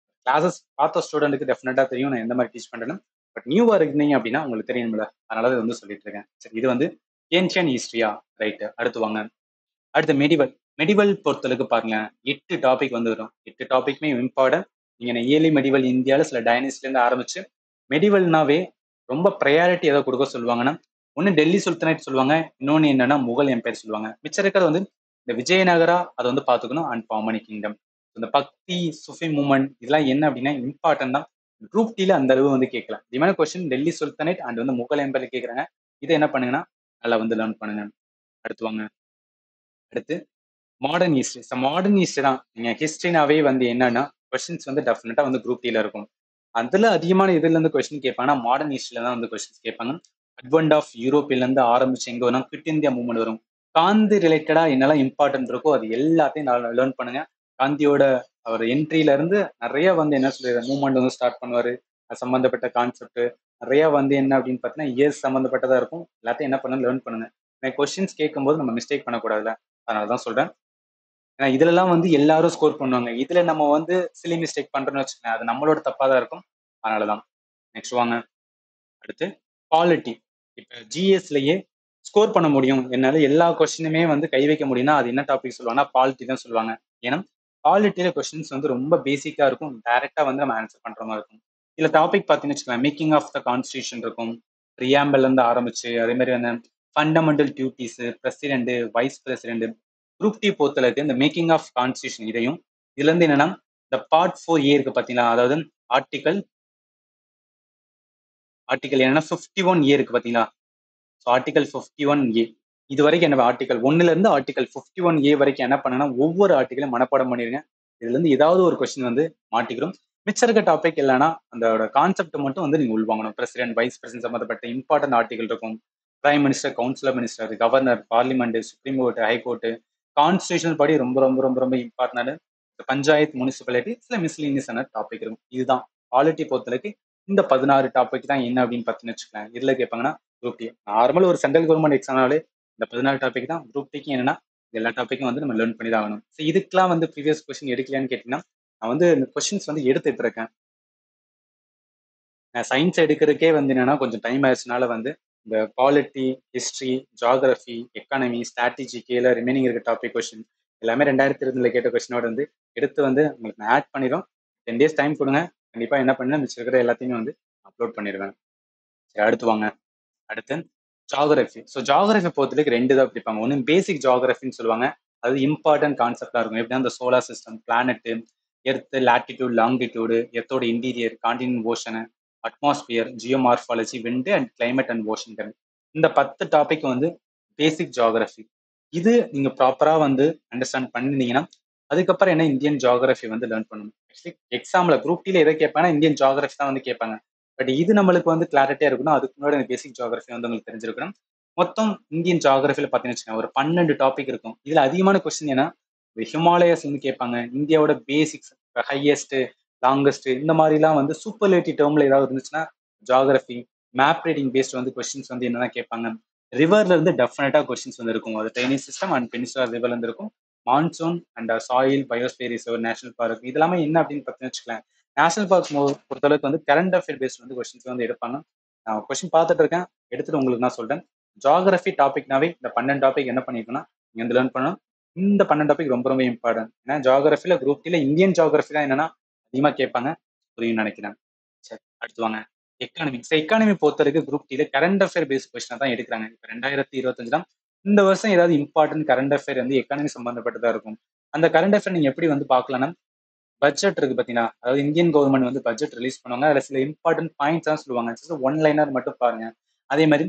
கிளாஸஸ் பார்த்த ஸ்டூடெண்ட்டுக்கு டெஃபினட்டா தெரியும் நான் எந்த மாதிரி டீச் பண்றேன்னு. பட் நியூவா இருந்தீங்க அப்படின்னா உங்களுக்கு தெரியும்ல. அதனால இது வந்து சொல்லிட்டு இருக்கேன். சரி, இது வந்து ஏன்ஷியன் ஹிஸ்டரியா? ரைட். அடுத்து வாங்க. அடுத்து மெடிவல். மெடிவல் பொறுத்தளவுக்கு பாருங்க, 8 டாபிக் வந்து வரும். 8 டாபிக்மே இம்பார்ட்டன்ட். நீங்க இயர்லி மெடிவல் இந்தியாவில் சில டைனஸ்டில இருந்து ஆரம்பிச்சு மெடிவல்னாவே ரொம்ப ப்ரையாரிட்டி எதை கொடுக்க சொல்லுவாங்கன்னா, ஒன்னு டெல்லி சுல்தானேட் சொல்லுவாங்க, இன்னொன்னு என்னன்னா முகல் எம்பையர் சொல்லுவாங்க. மிச்சம் இருக்கிறது வந்து இந்த விஜயநகரா அதை வந்து பாத்துக்கணும் அண்ட் பாமணி கிங்டம். இந்த பக்தி சுஃபி மூமெண்ட் இதெல்லாம் என்ன அப்படின்னா இம்பார்ட்டன்ட் தான். குரூப் டில அந்த அளவு வந்து கேட்கல. இதுமான கொஸ்டின் டெல்லி சுல்தானேட் அண்ட் வந்து முகல் எம்பையர் கேட்கறாங்க. இதை என்ன பண்ணுங்கன்னா நல்லா வந்து லேர்ன் பண்ணுங்க. அடுத்து வாங்க. அடுத்து மாடர்ன் ஹிஸ்டரி. மாடர்ன் ஹிஸ்டரி தான். நீங்க ஹிஸ்டரினாவே வந்து என்னன்னா கொஸ்டின்ஸ் வந்து டெஃபினட்டா வந்து குரூப் டில இருக்கும். அதுல அதிகமான இதுல இருந்து கொஸ்டின் கேட்பாங்கன்னா மாடர்ன் ஹிஸ்டரியில தான் வந்து கொஸ்டின்ஸ் கேட்பாங்க. அட்வென்ட் ஆஃப் யூரோப்பில இருந்து ஆரம்பிச்சு எங்க வரும், குவிட் இந்தியா மூவ்மெண்ட் வரும். காந்தி ரிலேட்டடா என்னெல்லாம் இம்பார்ட்டன்ட் இருக்கோ அது எல்லாத்தையும் லேர்ன் பண்ணுங்க. காந்தியோட அவர் என்ட்ரில இருந்து நிறைய வந்து என்ன சொல்றது மூவ்மெண்ட் வந்து ஸ்டார்ட் பண்ணுவாரு. அது சம்பந்தப்பட்ட கான்செப்ட் நிறைய வந்து என்ன அப்படின்னு பார்த்தீங்கன்னா இயர்ஸ் சம்பந்தப்பட்டதா இருக்கும். எல்லாத்தையும் என்ன பண்ணுங்க லேர்ன் பண்ணுங்க. கொஸ்டின்ஸ் கேட்கும்போது நம்ம மிஸ்டேக் பண்ணக்கூடாதுல்ல. அதனாலதான் சொல்றேன். ஏன்னா இதுலலாம் வந்து எல்லாரும் ஸ்கோர் பண்ணுவாங்க. இதுல நம்ம வந்து சிலி மிஸ்டேக் பண்றோம்னு வச்சுக்கோங்க, அது நம்மளோட தப்பா தான் இருக்கும். அதனாலதான். நெக்ஸ்ட் வாங்க. அடுத்து பாலிட்டி. இப்ப ஜிஎஸ்லயே ஸ்கோர் பண்ண முடியும், என்னால எல்லா கொஸ்டினுமே வந்து கை வைக்க முடியும்னா அது என்ன டாபிக் சொல்லுவாங்கன்னா பாலிட்டி தான் சொல்லுவாங்க. ஏன்னா பாலிட்டியில கொஸ்டின்ஸ் வந்து ரொம்ப பேசிக்கா இருக்கும். டைரக்டா வந்து நம்ம ஆன்சர் பண்ற மாதிரி இருக்கும். இதுல டாபிக் பார்த்தீங்கன்னு வச்சுக்கலாம், மேக்கிங் ஆஃப் த கான்ஸ்டியூஷன் இருக்கும். ப்ரியாம்பிள் இருந்து ஆரம்பிச்சு அதே மாதிரி வந்து fundamental duties, president, vice president. Group D பொறுத்தளவுக்கு இந்த மேக்கிங் ஆஃப் கான்ஸ்டியூஷன் இதையும் இதுல இருந்து என்னன்னா இந்த பார்ட் 4A இருக்கு பாத்தீங்களா, அதாவது ஆர்டிகல் ஆர்டிகல் என்னன்னா 51A இருக்கு பாத்தீங்களா. ஸோ ஆர்டிகல் 51A இது வரைக்கும் என்ன ஆர்டிகல் 1ல இருந்து ஆர்டிகல் 51A வரைக்கும் என்ன பண்ணனா ஒவ்வொரு ஆர்டிகலையும் மனப்பாடம் பண்ணிருங்க. இதுல இருந்து ஏதாவது ஒரு கொஸ்டின் வந்து மாட்டிக்கிறோம். மிச்சம் இருக்க டாபிக் இல்லைன்னா அந்த கான்செப்ட் மட்டும் வந்து நீங்க உள்வாங்கணும். பிரசிடென்ட், வைஸ் பிரசிடென்ட் சம்பந்தப்பட்ட இம்பார்ட்டன்ட் ஆர்டிகல் இருக்கும். Prime minister, councillor minister, governor, parliament, supreme court, high court, constitution படி ரொம்ப ரொம்ப ரொம்ப ரொம்ப இம்பார்ட்டன்ட். பஞ்சாயத்து, முனிசிபாலிட்டி, சில மிஸ்லினியஸ் டாபிக் இருக்கும். இதுதான் பாலிட்டி பொறுத்தளவுக்கு இந்த 16 டாபிக் தான் என்ன அப்படின்னு பார்த்தீங்கன்னு வச்சுக்கலாம். இதுல கேட்பாங்கன்னா குரூப் டி. நார்மல் ஒரு சென்ட்ரல் கவர்மெண்ட் எக்ஸாம்னாலே இந்த 14 டாபிக் தான். குரூப் டிக்கு என்னன்னா எல்லா டாப்பிக்கும் வந்து நம்ம லேர்ன் பண்ணி தான் ஆகணும். ஸோ இதுக்கெல்லாம் வந்து ப்ரீவியஸ் கொஸ்டின் எடுக்கலையான்னு கேட்டீங்கன்னா, நான் வந்து இந்த கொஸ்டின்ஸ் வந்து எடுத்துட்டு இருக்கேன். நான் சயின்ஸ் எடுக்கிறதுக்கே வந்து என்னன்னா கொஞ்சம் டைம் ஆயிடுச்சுனால வந்து இந்த polity, history, geography, economy, strategy கீழே ரிமைனிங் இருக்க டாபிக் கொஸ்டின் எல்லாமே 2020 கேட்ட கொஸ்டினோட வந்து எடுத்து வந்து உங்களுக்கு நான் ஆட் பண்ணிடும். 10 days டைம் கொடுங்க. கண்டிப்பா என்ன பண்ணேன் மிச்சம் இருக்கிற எல்லாத்தையுமே வந்து அப்லோட் பண்ணிடுவேன். சரி, அடுத்து வாங்க. அடுத்து ஜியாகிரபி. ஸோ ஜியாகிரபி பொறுத்தவரைக்கும் 2 தான் பிடிப்பாங்க. ஒன்று பேசிக் ஜியாகிரபின்னு சொல்லுவாங்க. அது இம்பார்ட்டன்ட் கான்செப்டா இருக்கும். எப்படின்னா இந்த solar system, planet, earth, latitude, longitude, எர்த்தோட interior, continent, ocean, atmosphere, geomorphology, wind and climate and ocean current. இந்த 10 டாபிக் வந்து பேசிக் ஜியாகிரபி. இது நீங்க ப்ராப்பரா வந்து அண்டர்ஸ்டாண்ட் பண்ணிருந்தீங்கன்னா அதுக்கப்புறம் என்ன இந்தியன் ஜியாகிரபி வந்து லேர்ன் பண்ணணும். எக்ஸாம்ல குரூப் டில எதை கேட்பாங்கன்னா இந்தியன் ஜியாகிரபி தான் வந்து கேட்பாங்க. பட் இது நம்மளுக்கு வந்து கிளாரிட்டியா இருக்கணும். அதுக்கு முன்னாடி பேசிக் ஜியாகிரபி வந்து உங்களுக்கு தெரிஞ்சிருக்கணும். மொத்தம் இந்தியன் ஜியாகிரபில பாத்தீங்கன்னு வச்சுக்கோங்க ஒரு 12 டாபிக் இருக்கும். இதுல அதிகமான கொஸ்டின் ஏன்னா ஹிமாலயாஸ் வந்து கேட்பாங்க. இந்தியாவோட பேசிக்ஸ், ஹையஸ்ட், லாங்கஸ்ட் இந்த மாதிரிலாம் வந்து சூப்பர்லேட்டிவ் டேர்ம்ல ஏதாவது இருந்துச்சுன்னா ஜியாகிரபி, மேப் ரீடிங் பேஸ்ட் வந்து கொஸ்டின்ஸ் வந்து என்னென்ன கேட்பாங்க. ரிவர்ல இருந்து டெஃபினட்டா கொஸ்டின்ஸ் வந்து இருக்கும். அது ட்ரைனேஜ் சிஸ்டம் அண்ட் பெனிசுலர் ரிவர்ல இருந்து இருக்கும். Monsoon and soil, biosphere reserve, national park இதெல்லாமே என்ன அப்படின்னு பார்த்தீங்கன்னு வச்சுக்கலாம். நேஷனல் பார்க் பொறுத்தளவுக்கு வந்து கரண்ட் அஃபேர் பேஸ்ட் வந்து கொஸ்டின்ஸ் வந்து எடுப்பாங்க. நான் கொஸ்டின் பார்த்துட்டு இருக்கேன், எடுத்துட்டு உங்களுக்கு நான் சொல்றேன். ஜியாகிரபி டாபிக்னாவே இந்த 12 டாபிக் என்ன பண்ணிருக்கோம்னா நீங்க வந்து லேர்ன் பண்ணணும். இந்த 12 டாபிக் ரொம்ப ரொம்ப இம்பார்ட்டன்ட். ஏன்னா ஜியாகிரபில குரூப் டில இந்தியன் ஜியாகிரபி தான் என்னன்னா அதிகமா கேட்பாங்க. புரியும் நினைக்கிறேன். சரி, அடுத்து வாங்க. எக்கானமிக்ஸ் எக்கானமி பொறுத்தவரைக்கும் குரூப் டில கரண்ட் அஃபேர் பேஸ் கொஸ்டினா தான் எடுக்கிறாங்க. இப்போ 2025 இந்த வருஷம் ஏதாவது இம்பார்ட்டன்ட் கரண்ட் அஃபேர் வந்து எக்கானமி சம்பந்தப்பட்டதா இருக்கும். அந்த கரண்ட் அஃபேர் நீங்க எப்படி வந்து பார்க்கலாம்னா, பட்ஜெட் இருக்கு பாத்தீங்கன்னா, அதாவது இந்தியன் கவர்மெண்ட் வந்து பட்ஜெட் ரிலீஸ் பண்ணுவாங்க. அதுல சில இம்பார்ட்டன்ட் பாயிண்ட்ஸ் தான் சொல்லுவாங்க. ஜஸ்ட் ஒன் லைனர் மட்டும் பாருங்க. அதே மாதிரி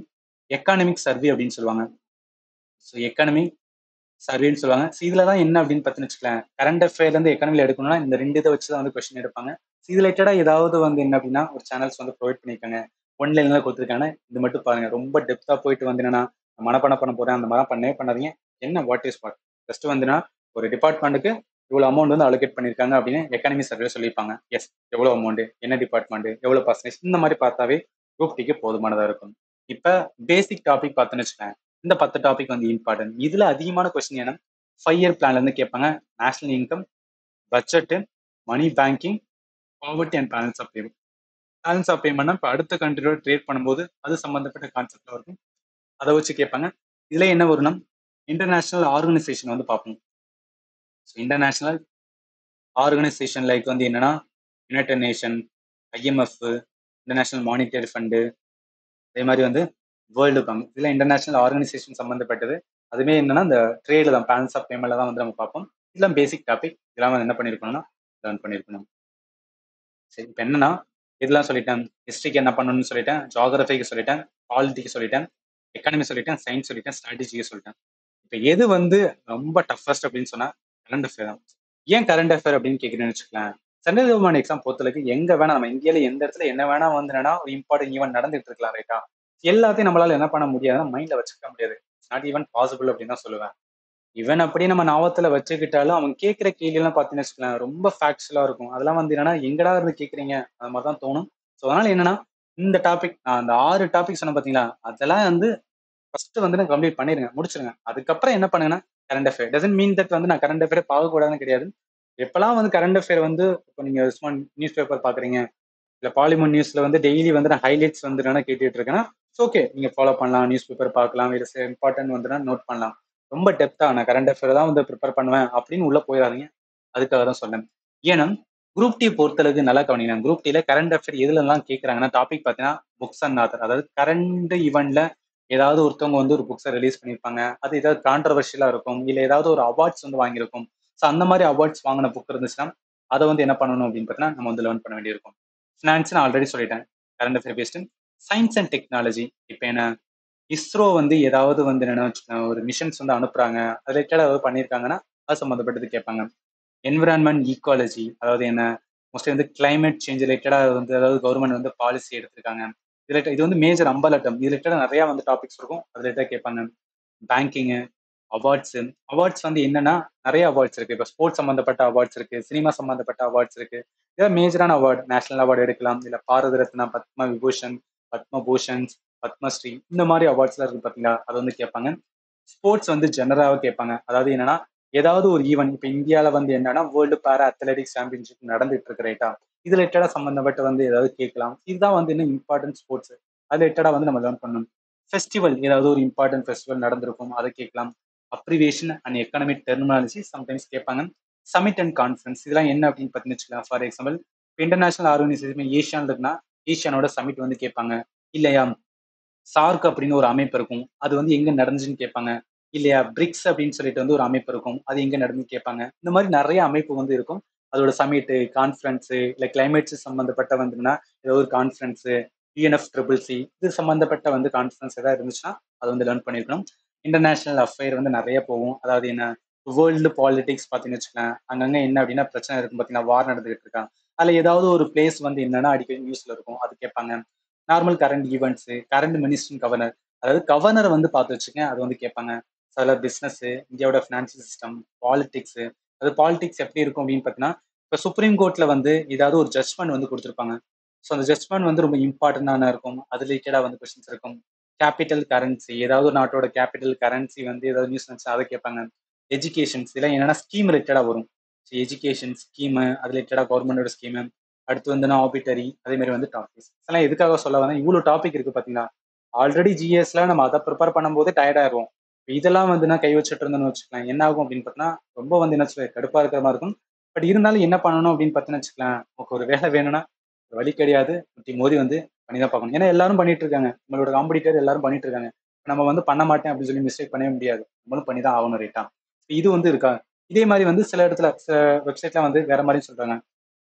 எக்கானமிக் சர்வே அப்படின்னு சொல்லுவாங்க. ஸோ எக்கானமி சர்வேன்னு சொல்லுவாங்க. இதுல தான் என்ன அப்படின்னு பார்த்துன்னு வச்சுக்கலாம், கரண்ட் அஃபேர்ல இருந்து எக்கானமில எடுக்கணும்னா இந்த 2 இதை வச்சு தான் வந்து கொஸ்டின் எடுப்பாங்க. இது ரிலேட்டடா ஏதாவது வந்து என்ன அப்படின்னா ஒரு சேனல்ஸ் வந்து ப்ரொவைட் பண்ணியிருக்காங்க. ஒன்லைன்ல தான் கொடுத்துருக்காங்க. இது மட்டும் பாருங்க. ரொம்ப டெப்தா போயிட்டு வந்து என்னன்னா மனப்பாடம் பண்ண போறேன் அந்த மாதிரி பண்ணாதீங்க. என்ன வாட் இஸ் வாட் ஜஸ்ட் வந்துன்னா ஒரு டிபார்ட்மெண்ட்டுக்கு இவ்வளவு அமௌண்ட் வந்து அலோகேட் பண்ணியிருக்காங்க அப்படின்னு எக்கானமி சர்வே சொல்லியிருப்பாங்க. எஸ் எவ்வளவு அமௌண்ட், என்ன டிபார்ட்மெண்ட், எவ்வளவு பர்சன்டேஜ், இந்த மாதிரி பார்த்தாவே குரூப் டிக்கு போதுமானதா இருக்கும். இப்ப பேசிக் டாபிக் பார்த்துன்னு வச்சுக்கேன். இந்த 10 டாபிக் வந்து இம்பார்ட்டன்ட். இதுல அதிகமான கொஸ்டின் என்ன 5 இயர் பிளான்ல இருந்து கேட்பாங்க. National income, budget, money banking, poverty and balance of payment. Balance of பேமெண்ட்னா இப்போ அடுத்த கண்ட்ரியோட ட்ரேட் பண்ணும்போது அது சம்பந்தப்பட்ட கான்செப்ட்ல இருக்கும். அதை வச்சு கேட்பாங்க. இதுல என்ன வரும்னா இன்டர்நேஷனல் ஆர்கனைசேஷன் வந்து பார்ப்போம். இன்டர்நேஷனல் ஆர்கனைசேஷன் லைக் வந்து என்னன்னா United nation, IMF, international monetary fund, அதே மாதிரி வந்து வேர்ல்டு பேங்க். இதுல இன்டர்நேஷனல் ஆர்கனைசேஷன் சம்பந்தப்பட்டது. அதுவே என்னன்னா இந்த ட்ரேட்ல தான் பேலன்ஸ் ஆஃப் பேமெண்ட்ல தான் வந்து நம்ம பார்ப்போம். இதெல்லாம் பேசிக் டாபிக். இதெல்லாம் வந்து என்ன பண்ணிருக்கணும்னா லேர்ன் பண்ணிருக்கணும். சரி இப்போ என்னன்னா இதெல்லாம் சொல்லிட்டேன். ஹிஸ்ட்ரிக்கு என்ன பண்ணணும்னு சொல்லிட்டேன், ஜியாகிரபிக்கு சொல்லிட்டேன், பாலிட்டிக்கு சொல்லிட்டேன், எக்கானமி சொல்லிட்டேன், சயின்ஸ் சொல்லிட்டேன், ஸ்ட்ராட்டஜிக்கு சொல்லிட்டேன். இப்போ எது வந்து ரொம்ப டஃபஸ்ட் அப்படின்னு சொன்னா கரண்ட் அஃபேர் தான். ஏன் கரண்ட் அஃபேர் அப்படின்னு கேட்குறேன்னு வச்சுக்கலாம். சென்ட்ரல் கவர்மெண்ட் எக்ஸாம் பொறுத்தளவுக்கு எங்க வேணா நம்ம இந்தியாவில எந்த இடத்துல என்ன வேணா வந்துனா ஒரு இம்பார்ட்டன்ட் ஈவெண்ட் நடந்துட்டு இருக்கலாம் ரைட்டா. எல்லாத்தையும் நம்மளால என்ன பண்ண முடியாதுன்னா மைண்ட்ல வச்சுக்க முடியாது. நாட் ஈவன் பாசிபிள் அப்படின்னு தான் சொல்லுவேன். இவன் அப்படியே நம்ம நாவத்துல வச்சுக்கிட்டாலும் அவன் கேட்கிற கேள்வி எல்லாம் பாத்தீங்கன்னு வச்சுக்கலாம் ரொம்ப ஃபேக்ட்ஸ்லாம் இருக்கும். அதெல்லாம் வந்து என்னன்னா எங்கடா இருந்து கேக்குறீங்க அந்த மாதிரி தான் தோணும். ஸோ அதனால என்னன்னா இந்த டாபிக் அந்த 6 டாபிக் சொன்ன பாத்தீங்களா அதெல்லாம் வந்து ஃபர்ஸ்ட் வந்து நான் கம்ப்ளீட் பண்ணிருங்க, முடிச்சிருங்க. அதுக்கப்புறம் என்ன பண்ணுங்கன்னா current affair doesn't mean that வந்து நான் கரண்ட் அஃபேர் பார்க்கக்கூடாதுன்னு கிடையாது. எப்பெல்லாம் வந்து கரண்ட் அஃபேர் வந்து இப்போ நீங்க சும்மா நியூஸ் பேப்பர் பாக்குறீங்க இல்ல பாலிமர் நியூஸ்ல வந்து டெய்லி வந்து நான் ஹைலைட்ஸ் வந்து என்ன கேட்டுட்டு இருக்கேன்னா ஓகே நீங்க ஃபாலோ பண்ணலாம், நியூஸ் பேப்பர் பார்க்கலாம், இல்ல இம்பார்ட்டன்ட் வந்து நோட் பண்ணலாம். ரொம்ப டெப்தா நான் கரண்ட் அஃபேர் தான் வந்து ப்ரிப்பேர் பண்ணுவேன் அப்படின்னு உள்ள போயிடாதீங்க. அதுக்காக தான் சொன்னேன். ஏன்னா குரூப் டி பொறுத்தளவுக்கு நல்லா கவனிங்க. குரூப் டில கரண்ட் அஃபேர் எதுல எல்லாம் கேட்கறாங்கன்னா டாபிக் பார்த்தீங்கன்னா புக்ஸ் அண்ட் ஆத்தர், அதாவது கரண்ட் ஈவெண்ட்ல ஏதாவது ஒருத்தவங்க வந்து ஒரு புக்ஸை ரிலீஸ் பண்ணியிருப்பாங்க. அது ஏதாவது கான்ட்ரவர்ஷியலா இருக்கும், இல்ல ஏதாவது ஒரு அவார்ட்ஸ் வந்து வாங்கியிருக்கும். ஸோ அந்த மாதிரி அவார்ட்ஸ் வாங்கின புக் இருந்துச்சுன்னா அதை வந்து என்ன பண்ணணும் அப்படின்னு பார்த்தீங்கன்னா நம்ம வந்து லேர்ன் பண்ண வேண்டியிருக்கும். ஃபினான்ஸ் நான் ஆல்ரெடி சொல்லிட்டேன். Current affair based. Science and technology இப்போ என்ன இஸ்ரோ வந்து ஏதாவது வந்து என்ன வச்சுக்கோங்க ஒரு மிஷன்ஸ் வந்து அனுப்புறாங்க, அது ரிலேட்டடாக ஏதாவது பண்ணியிருக்காங்கன்னா அது சம்மந்தப்பட்டது கேட்பாங்க. என்விரான்மெண்ட் ஈக்காலஜி அதாவது என்ன மோஸ்ட்லி வந்து கிளைமேட் சேஞ்ச் ரிலேட்டடாக வந்து அதாவது கவர்மெண்ட் வந்து பாலிசி எடுத்திருக்காங்க. இது வந்து மேஜர் அம்பலட்டம். இது ரிலேட்டடாக நிறைய வந்து டாபிக்ஸ் இருக்கும். அது ரிலேட்டடாக கேட்பாங்க. Banking, awards. அவார்ட்ஸ் வந்து என்னன்னா நிறைய அவார்ட்ஸ் இருக்கு. இப்போ ஸ்போர்ட்ஸ் சம்பந்தப்பட்ட அவார்ட்ஸ் இருக்கு, சினிமா சம்பந்தப்பட்ட அவார்ட்ஸ் இருக்கு. ஏதாவது மேஜரான அவார்டு நேஷனல் அவார்டு எடுக்கலாம், இல்ல பாரத ரத்னா, பத்ம விபூஷன், பத்மபூஷன்ஸ், பத்மஸ்ரீ இந்த மாதிரி அவார்ட்ஸ்லாம் இருக்கு பாத்தீங்களா, அது வந்து கேட்பாங்க. ஸ்போர்ட்ஸ் வந்து ஜெனரலாக கேட்பாங்க. அதாவது என்னன்னா ஏதாவது ஒரு ஈவெண்ட் இப்போ இந்தியாவில் வந்து என்னன்னா வேர்ல்டு பேரா அத்லெட்டிக்ஸ் சாம்பியன்ஷிப் நடந்துட்டு இருக்கு ரைட்டா. இது ரிலேட்டடா சம்பந்தப்பட்டு வந்து ஏதாவது கேட்கலாம். இதுதான் வந்து இன்னும் இம்பார்ட்டன்ட் ஸ்போர்ட்ஸ். அது ரிலேட்டடா வந்து நம்ம லேர்ன் பண்ணணும். ஃபெஸ்டிவல் ஏதாவது ஒரு இம்பார்ட்டன்ட் ஃபெஸ்டிவல் நடந்திருக்கும், அதை கேட்கலாம். Abbreviation and economic terminology sometimes கேட்பாங்க. சமிட் அண்ட் கான்ஃபரன்ஸ் இதெல்லாம் என்ன அப்படின்னு பார்த்தீங்கன்னு வச்சுக்கலாம். For example international organisation ASEAN இருக்குன்னா ஏஷியானோட சமிட் வந்து கேட்பாங்க. இல்லையா சார்க் அப்படின்னு ஒரு அமைப்பு இருக்கும், அது வந்து எங்க நடந்துச்சுன்னு கேட்பாங்க. இல்லையா பிரிக்ஸ் அப்படின்னு சொல்லிட்டு வந்து ஒரு அமைப்பு இருக்கும், அது எங்க நடந்து கேட்பாங்க. இந்த மாதிரி நிறைய அமைப்பு வந்து இருக்கும். அதோட சமிட்டு, கான்ஃபரன்ஸு, இல்லை கிளைமேட் சம்பந்தப்பட்ட வந்துன்னா ஏதோ ஒரு கான்ஃபரன்ஸு, யூஎன்எஃப் ட்ரிபிள் சி இது சம்பந்தப்பட்ட வந்து கான்ஃபரன்ஸ் ஏதாவது இருந்துச்சுன்னா அதை வந்து லேர்ன் பண்ணியிருக்கணும். இன்டர்நேஷனல் அஃபேர் வந்து நிறைய போகும். அதாவது என்ன வேர்ல்டு பாலிடிக்ஸ் பார்த்தீங்கன்னு வச்சுக்கோங்க, அங்கங்க என்ன அப்படின்னா பிரச்சனை இருக்கும் பார்த்தீங்கன்னா, வார் நடந்துகிட்டு இருக்காங்க. அதில் ஏதாவது ஒரு பிளேஸ் வந்து என்னன்னா அடிக்கடி நியூஸ்ல இருக்கும், அது கேட்பாங்க. Normal current events, current minister governor, அதாவது கவர்னரை வந்து பார்த்து வச்சுக்கேன், அது வந்து கேட்பாங்க. அதில் பிஸ்னஸ், இந்தியாவோட ஃபினான்சியல் சிஸ்டம், பாலிடிக்ஸ். அது பாலிடிக்ஸ் எப்படி இருக்கும் அப்படின்னு பார்த்தீங்கன்னா இப்போ சுப்ரீம் கோர்ட்ல வந்து ஏதாவது ஒரு ஜட்மெண்ட் வந்து கொடுத்துருப்பாங்க. ஸோ அந்த ஜட்மெண்ட் வந்து ரொம்ப இம்பார்ட்டன்டான இருக்கும். அது ரிலேட்டடாக வந்து கொஸ்டின்ஸ் இருக்கும். கேபிட்டல் கரன்சி ஏதாவது ஒரு நாட்டோட கேபிட்டல் கரன்சி வந்து ஏதாவது நியூஸ் இருந்துச்சு அதை கேட்பாங்க. எஜுகேஷன்ஸ் இதெல்லாம் என்னன்னா ஸ்கீம் ரிலேட்டடாக வரும். ஸோ எஜுகேஷன் ஸ்கீமு அது ரிலேட்டடாக கவர்மெண்டோட ஸ்கீமு. அடுத்து வந்து நான் ஆபிட்டரி அதே மாதிரி வந்து டாபிக்ஸ் இதெல்லாம் எதுக்காக சொல்ல வந்தேன், இவ்வளோ டாபிக் இருக்கு பார்த்தீங்களா. ஆல்ரெடி ஜிஎஸ்ல நம்ம அதை ப்ரிப்பேர் பண்ணும்போது டயர்ட் ஆயிடுவோம். இதெல்லாம் வந்து நான் கை வச்சுட்டு இருந்தேன்னு வச்சுக்கலாம் என்ன ஆகும் அப்படின்னு பார்த்தீங்கன்னா ரொம்ப வந்து என்ன சொல்ல கடுப்பா இருக்கிற மாதிரி இருக்கும். பட் இருந்தாலும் என்ன பண்ணணும் அப்படின்னு பார்த்தீங்கன்னு வச்சுக்கலாம், உங்களுக்கு ஒரு வேலை வேணும்னா வழி கிடையாது. முட்டி மோதி வந்து பண்ணி தான் பார்க்கணும். ஏன்னா எல்லாரும் பண்ணிட்டு இருக்காங்க. நம்மளோட காம்படிட்டர் எல்லாரும் பண்ணிட்டு இருக்காங்க. நம்ம வந்து பண்ண மாட்டேன் அப்படின்னு சொல்லி மிஸ்டேக் பண்ணவே முடியாது. நம்மளும் பண்ணி தான் ஆகணும் ரைட்டா. இது வந்து இருக்கா. இதே மாதிரி வந்து சில இடத்துல சில வெப்சைட்ல வந்து வேற மாதிரி சொல்றாங்க.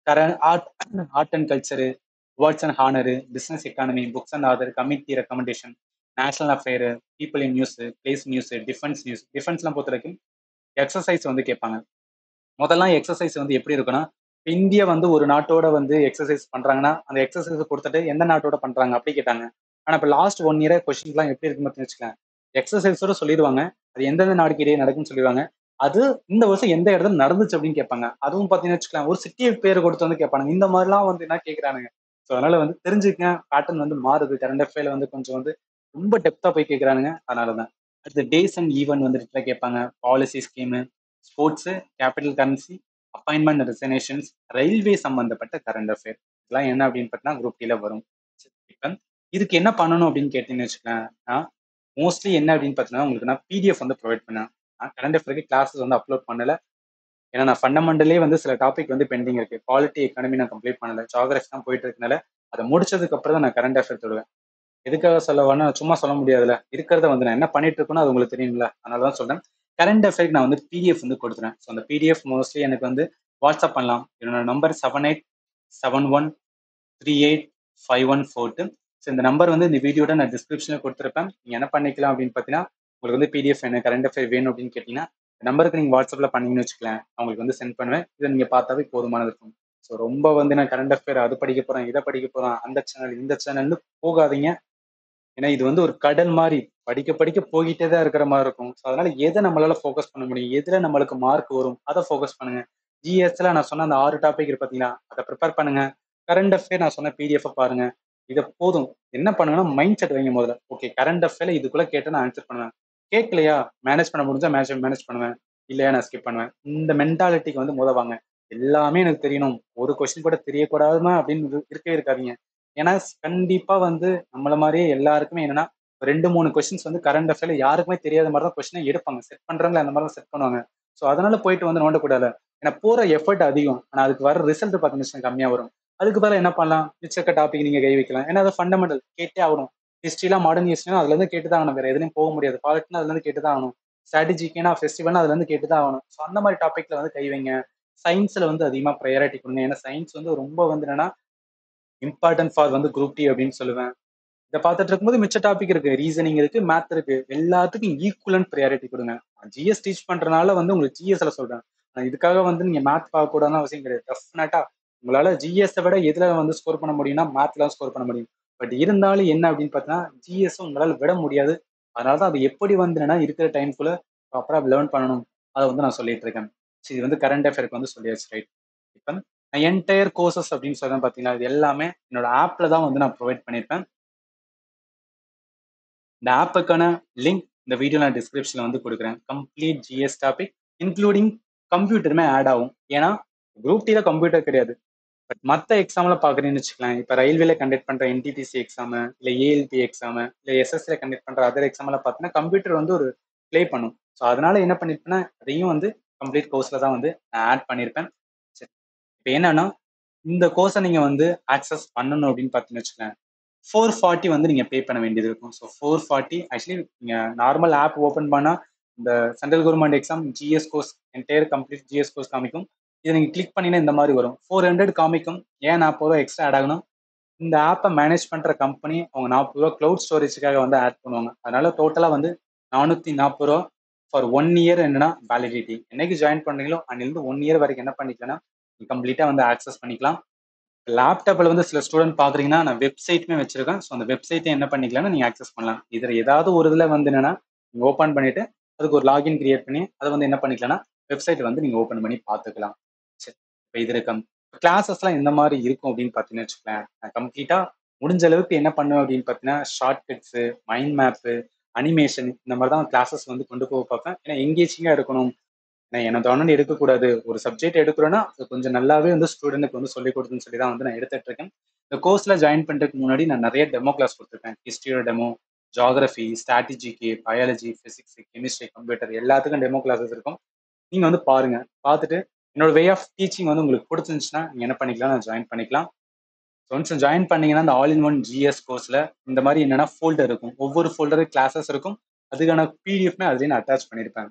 Art art and culture, awards and honour, business economy, books and author, committee recommendation, national affair, people in news, place news, defence news. டிஃபென்ஸ்லாம் பொறுத்த வரைக்கும் எக்ஸசைஸ் வந்து கேட்பாங்க. முதல்லாம் எக்ஸசைஸ் வந்து எப்படி இருக்குன்னா, இந்தியா வந்து ஒரு நாட்டோட வந்து எக்ஸசைஸ் பண்றாங்கன்னா, அந்த எக்ஸசைஸ் கொடுத்துட்டு எந்த நாட்டோட பண்றாங்க அப்படி கேட்டாங்க. ஆனா இப்ப லாஸ்ட் 1 இயரா கொஸ்டின்ஸ்லாம் எப்படி இருக்குன்னு பார்த்து வச்சுக்கோங்க. எக்ஸசைஸோட சொல்லிடுவாங்க. அது எந்தெந்த நாடுக்கு இடையே நடக்கும்னு சொல்லிடுவாங்க. அது இந்த வருஷம் எந்த இடத்துல நடந்துச்சு அப்படின்னு கேட்பாங்க. அதுவும் பார்த்தீங்கன்னு வச்சுக்கலாம், ஒரு சிட்டிய பேர் கொடுத்து வந்து கேட்பாங்க. இந்த மாதிரிலாம் வந்து என்ன கேட்கறானுங்க. ஸோ அதனால வந்து தெரிஞ்சுக்கங்க, பேட்டர்ன் வந்து மாறுது. கரண்ட் அஃபேர்ல வந்து கொஞ்சம் வந்து ரொம்ப டெப்தா போய் கேட்கறானுங்க. அதனால தான். அடுத்து டேஸ் அண்ட் ஈவென்ட் வந்து ரிப்ளை கேட்பாங்க. Policy scheme, sports, capital currency, appointment resignations, railway சம்பந்தப்பட்ட கரண்ட் அஃபேர். இதெல்லாம் என்ன அப்படின்னு பார்த்தீங்கன்னா குரூப் டில வரும். இப்ப இதுக்கு என்ன பண்ணணும் அப்படின்னு கேட்டீங்கன்னு வச்சுக்கோங்க. மோஸ்ட்லி என்ன அப்படின்னு பார்த்தீங்கன்னா உங்களுக்கு நான் பிடிஎஃப் வந்து ப்ரொவைட் பண்ணேன். கரண்ட் அஃபேருக்கு கிளாஸஸ் வந்து அப்லோட் பண்ணல. ஏன்னா நான் ஃபண்டமெண்டலே வந்து சில டாபிக் வந்து பெண்டிங் இருக்கு. குவாலிட்டி எக்கானமி நான் கம்ப்ளீட் பண்ணல. ஜியோகிராஃபி தான் போயிட்டு இருக்கனால அதை முடிச்சதுக்கு அப்புறம் தான் நான் கரண்ட் அஃபேர் தொடுவேன். எதுக்காக சொல்ல வரேன்னா சும்மா சொல்ல முடியாதுல்ல. இருக்கிறத வந்து நான் என்ன பண்ணிட்டு இருக்கேனோ அது உங்களுக்கு தெரியும்ல. அதனால தான் சொல்றேன். கரண்ட் அஃபேருக்கு நான் வந்து பிடிஎஃப் வந்து கொடுத்துறேன். ஸோ அந்த பிடிஎஃப் மோஸ்ட்லி எனக்கு வந்து வாட்ஸ்அப் பண்ணலாம். என்னோட நம்பர் 7871385142. ஸோ இந்த நம்பர் வந்து இந்த வீடியோட நான் டிஸ்கிரிப்ஷனில் கொடுத்துருப்பேன். நீங்கள் என்ன பண்ணிக்கலாம் அப்படின்னு பார்த்தீங்கன்னா, உங்களுக்கு வந்து பிடிஎஃப் என்ன கரண்ட் அஃபேர் வேணும் அப்படின்னு கேட்டிங்கன்னா, நம்பருக்கு நீங்கள் வாட்ஸ்அப்பில் பண்ணீங்கன்னு வச்சுக்கலாம். அவங்களுக்கு வந்து சென்ட் பண்ணுவேன். இதை நீங்கள் பார்த்தாவே போதுமானது இருக்கும். ஸோ ரொம்ப வந்து நான் கரண்ட் அஃபேர் அது படிக்க போகிறேன், இதை படிக்க போகிறேன், அந்த சேனல் இந்த சேனல்னு போகாதீங்க. ஏன்னா இது வந்து ஒரு கடல் மாதிரி படிக்க படிக்க போயிட்டே தான் இருக்கிற மாதிரி இருக்கும். ஸோ அதனால எதை நம்மளால ஃபோக்கஸ் பண்ண முடியும், எதுல நம்மளுக்கு மார்க் வரும் அதை ஃபோக்கஸ் பண்ணுங்க. ஜிஎஸ்ல நான் சொன்ன அந்த 6 டாபிக் இருக்கு பார்த்தீங்களா, அதை ப்ரிப்பேர் பண்ணுங்க. கரண்ட் அஃபேர் நான் சொன்ன பிடிஎஃப் பாருங்க. இதை போதும். என்ன பண்ணுங்கன்னா மைண்ட் செட் வைங்க முதல்ல. ஓகே கரண்ட் அஃபேர்ல இதுக்குள்ள கேட்டு நான் ஆன்சர் பண்ணுவேன். கேட்கலையா மேனேஜ் பண்ண முடிஞ்சா மேனேஜ் பண்ணுவேன். இல்லையா நான் ஸ்கிப் பண்ணுவேன். இந்த மென்டாலிட்டிக்கு வந்து வாங்க. எல்லாமே எனக்கு தெரியணும், ஒரு கொஸ்டின் கூட தெரியக்கூடாதுமா அப்படின்னு இருக்கவே இருக்காதீங்க. ஏன்னா கண்டிப்பா வந்து நம்மள மாதிரியே எல்லாருக்குமே என்னன்னா 2, 3 கொஸ்டின்ஸ் வந்து கரண்ட் அஃபேர்ல யாருக்குமே தெரியாத மாதிரி தான் கொஸ்டினை எடுப்பாங்க. செட் பண்றவங்க அந்த மாதிரி தான் செட் பண்ணுவாங்க. ஸோ அதனால போயிட்டு வந்து நோண்டக்கூடாது. ஏன்னா போற எஃபர்ட் அதிகம். ஆனா அதுக்கு வர ரிசல்ட் பார்த்தீங்கன்னா கம்மியா வரும். அதுக்கு பதிலா என்ன பண்ணலாம், மிச்சக்க டாபிக் நீங்க கை வைக்கலாம். ஏன்னா அது ஃபண்டமெண்டல் கேட்டே ஆகணும். ஹிஸ்ட்ரிலாம் மாடர்ன் ஹிஸ்ட்ரினா அதுல இருந்து கேட்டு தான் ஆகணும். வேற எதுலையும் போக முடியாது. பாலிட்டினா அதுல இருந்து கேட்டு தான் ஆகணும். ஸ்ட்ராட்டஜிக்குனா ஃபெஸ்டிவல்னா அதுல இருந்து கேட்டு தான் ஆகணும். ஸோ அந்த மாதிரி டாபிக்ல வந்து கை வைங்க. சயின்ஸ்ல வந்து அதிகமா ப்ரையாரிட்டி கொடுங்க. ஏன்னா சயின்ஸ் வந்து ரொம்ப வந்து என்னன்னா இம்பார்ட்டன்ட் ஃபார் வந்து குரூப் டி அப்படின்னு சொல்லுவேன். இதை பார்த்துட்டு இருக்கும்போது மிச்ச டாபிக் இருக்கு, ரீசனிங் இருக்கு, மேத் இருக்கு. எல்லாத்துக்கும் ஈக்குவலன்ட் ப்ரையாரிட்டி கொடுங்க. ஜிஎஸ் டீச் பண்றதுனால வந்து உங்களுக்கு ஜிஎஸ்ல சொல்றேன். இதுக்காக வந்து நீங்க மேத் பார்க்க கூடாதுன்னு அவசியம் கிடையாது. டெஃபினட்டா உங்களால ஜிஎஸ் விட எதுல வந்து ஸ்கோர் பண்ண முடியும்னா மேத்ல ஸ்கோர் பண்ண முடியும். பட் இருந்தாலும் என்ன அப்படின்னு பார்த்தீங்கன்னா ஜிஎஸ் உங்களால விட முடியாது. அதனாலதான் அது எப்படி வந்து இருக்கிற டைம்குள்ள ப்ராப்பரா லேர்ன் பண்ணணும் அதை வந்து நான் சொல்லிட்டு இருக்கேன். சரி, இது வந்து கரண்ட் அஃபேருக்கு வந்து சொல்லியாச்சு ரைட். இப்போ நான் என்டையர் கோர்சஸ் அப்படின்னு சொல்றேன் பாத்தீங்கன்னா இது எல்லாமே என்னோட ஆப்ல தான் வந்து நான் ப்ரொவைட் பண்ணியிருப்பேன். இந்த ஆப்புக்கான லிங்க் இந்த வீடியோ நான் டிஸ்கிரிப்ஷன்ல வந்து கொடுக்குறேன். கம்ப்ளீட் ஜிஎஸ் டாபிக் இன்க்ளூடிங் கம்ப்யூட்டருமே ஆட் ஆகும். ஏன்னா குரூப் டில கம்ப்யூட்டர் கிடையாது. பட் மற்ற எக்ஸாம்ல பாக்குறீங்கன்னு வச்சுக்கலாம். இப்ப ரயில்வேல கண்டக்ட் பண்ற என்டிபிசி எக்ஸாம், இல்ல ஏஎல்பி எக்ஸாம், இல்ல எஸ்எஸ்ல கண்டக்ட் பண்ற அதர் எக்ஸாம்ல பாத்தீங்கன்னா கம்ப்யூட்டர் வந்து ஒரு ப்ளே பண்ணும். ஸோ அதனால என்ன பண்ணிருப்பேன்னா அதையும் வந்து கம்ப்ளீட் கோர்ஸ்ல தான் வந்து நான் ஆட் பண்ணியிருப்பேன். சரி, இப்போ என்னன்னா இந்த கோர்ஸை நீங்க வந்து ஆக்சஸ் பண்ணணும் அப்படின்னு பார்த்தீங்கன்னு வச்சுக்கோங்க. 440 வந்து நீங்க பே பண்ண வேண்டியது இருக்கும். ஸோ 440 ஆக்சுவலி நீங்க நார்மல் ஆப் ஓப்பன் பண்ணா இந்த central government exam GS course entire complete GS course காமிக்கும். இதை நீங்க கிளிக் பண்ணினா இந்த மாதிரி வரும். 400 காமிக்கும். ஏன் 40 ரூபா எக்ஸ்ட்ரா ஆட் ஆகணும்? இந்த ஆப்பை மேனேஜ் பண்ற கம்பெனி அவங்க 40 ரூபா கிளவுட் ஸ்டோரேஜுக்காக வந்து ஆட் பண்ணுவாங்க. அதனால டோட்டலா வந்து 440 ரூபா ஃபார் 1 இயர் என்னன்னா வேலிடிட்டி. என்னைக்கு ஜாயின் பண்றீங்களோ அன்னிலிருந்து 1 இயர் வரைக்கும் என்ன பண்ணிக்கலாம்னா கம்ப்ளீட்டா வந்து ஆக்சஸ் பண்ணிக்கலாம். லேப்டாப்ல வந்து சில ஸ்டூடெண்ட் பாக்குறீங்கன்னா நான் வெப்சைட்டுமே வச்சிருக்கேன். ஸோ அந்த வெப்சைட்டை என்ன பண்ணிக்கலாம்னா நீங்க ஆக்சஸ் பண்ணலாம். இதுல ஏதாவது ஒரு இதுல வந்து என்னன்னா நீங்க ஓப்பன் பண்ணிட்டு அதுக்கு ஒரு லாகின் கிரியேட் பண்ணி அதை வந்து என்ன பண்ணிக்கலாம்னா வெப்சைட் வந்து நீங்க ஓப்பன் பண்ணி பார்த்துக்கலாம். சரி, இப்போ இது இருக்கும். கிளாஸஸ்லாம் எந்த மாதிரி இருக்கும் அப்படின்னு பார்த்தீங்கன்னு வச்சுக்கோங்களேன். நான் கம்ப்ளீட்டா முடிஞ்ச அளவுக்கு என்ன பண்ணுவேன் அப்படின்னு பார்த்தீங்கன்னா short cuts, mind map, animation இந்த மாதிரி தான் கிளாஸஸ் வந்து கொண்டு போக பார்ப்பேன். ஏன்னா எங்கேஜிங்கா இருக்கணும். நான் என்ன தோணுன்னு எடுக்கக்கூடாது. ஒரு சப்ஜெக்ட் எடுக்கிறோன்னா அது கொஞ்சம் நல்லாவே வந்து ஸ்டூடெண்ட்டுக்கு வந்து சொல்லிக் கொடுக்குன்னு சொல்லி தான் வந்து நான் எடுத்துட்டு இருக்கேன். இந்த கோர்ஸ்ல ஜாயின் பண்றதுக்கு முன்னாடி நான் நிறைய டெமோ கிளாஸ் கொடுத்துருக்கேன். ஹிஸ்ட்ரியோட டெமோ, ஜியாகிரபி, ஸ்ட்ராட்டஜிக்கு, பயாலஜி, பிசிக்ஸ், கெமிஸ்ட்ரி, கம்ப்யூட்டர் எல்லாத்துக்கும் டெமோ கிளாஸஸ் இருக்கும். நீங்க வந்து பாருங்க. பார்த்துட்டு என்னோட வே ஆஃப் டீச்சிங் வந்து உங்களுக்கு பிடிச்சிருந்துச்சுன்னா நீங்க என்ன பண்ணிக்கலாம், ஜாயின் பண்ணிக்கலாம். ஒன்ஸ் ஜாயின் பண்ணீங்கன்னா அந்த ஆல் இன் ஒன் ஜிஎஸ் கோர்ஸ்ல இந்த மாதிரி என்னன்னா ஃபோல்டர் இருக்கும். ஒவ்வொரு ஃபோல்டரு கிளாஸஸ் இருக்கும். அதுக்கான பிடிஎஃப்மே அதுலேயே நான் அட்டாச் பண்ணியிருப்பேன்.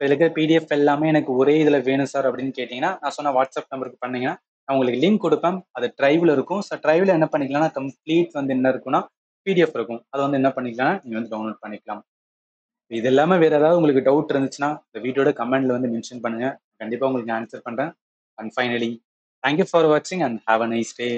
இதில் இருக்கிற பிடிஎஃப் எல்லாமே எனக்கு ஒரே இதில் வேணும் சார் அப்படின்னு கேட்டிங்கன்னா, நான் சொன்ன வாட்ஸ்அப் நம்பருக்கு பண்ணீங்கன்னா நான் உங்களுக்கு லிங்க் கொடுப்பேன். அது ட்ரைவில் இருக்கும். ஸோ ட்ரைவில் என்ன பண்ணிக்கலாம்னா கம்ப்ளீட் வந்து என்ன இருக்குன்னா பிடிஎஃப் இருக்கும். அதை வந்து என்ன பண்ணிக்கலாம், நீங்கள் வந்து டவுன்லோட் பண்ணிக்கலாம். இது இல்லாமல் வேறு ஏதாவது உங்களுக்கு டவுட் இருந்துச்சுன்னா இந்த வீடியோட கமெண்ட்ல வந்து மென்ஷன் பண்ணுங்க. கண்டிப்பாக உங்களுக்கு நான் ஆன்சர் பண்ணுறேன். அண்ட் ஃபைனலி தேங்க்யூ ஃபார் வாட்சிங் and have a nice day.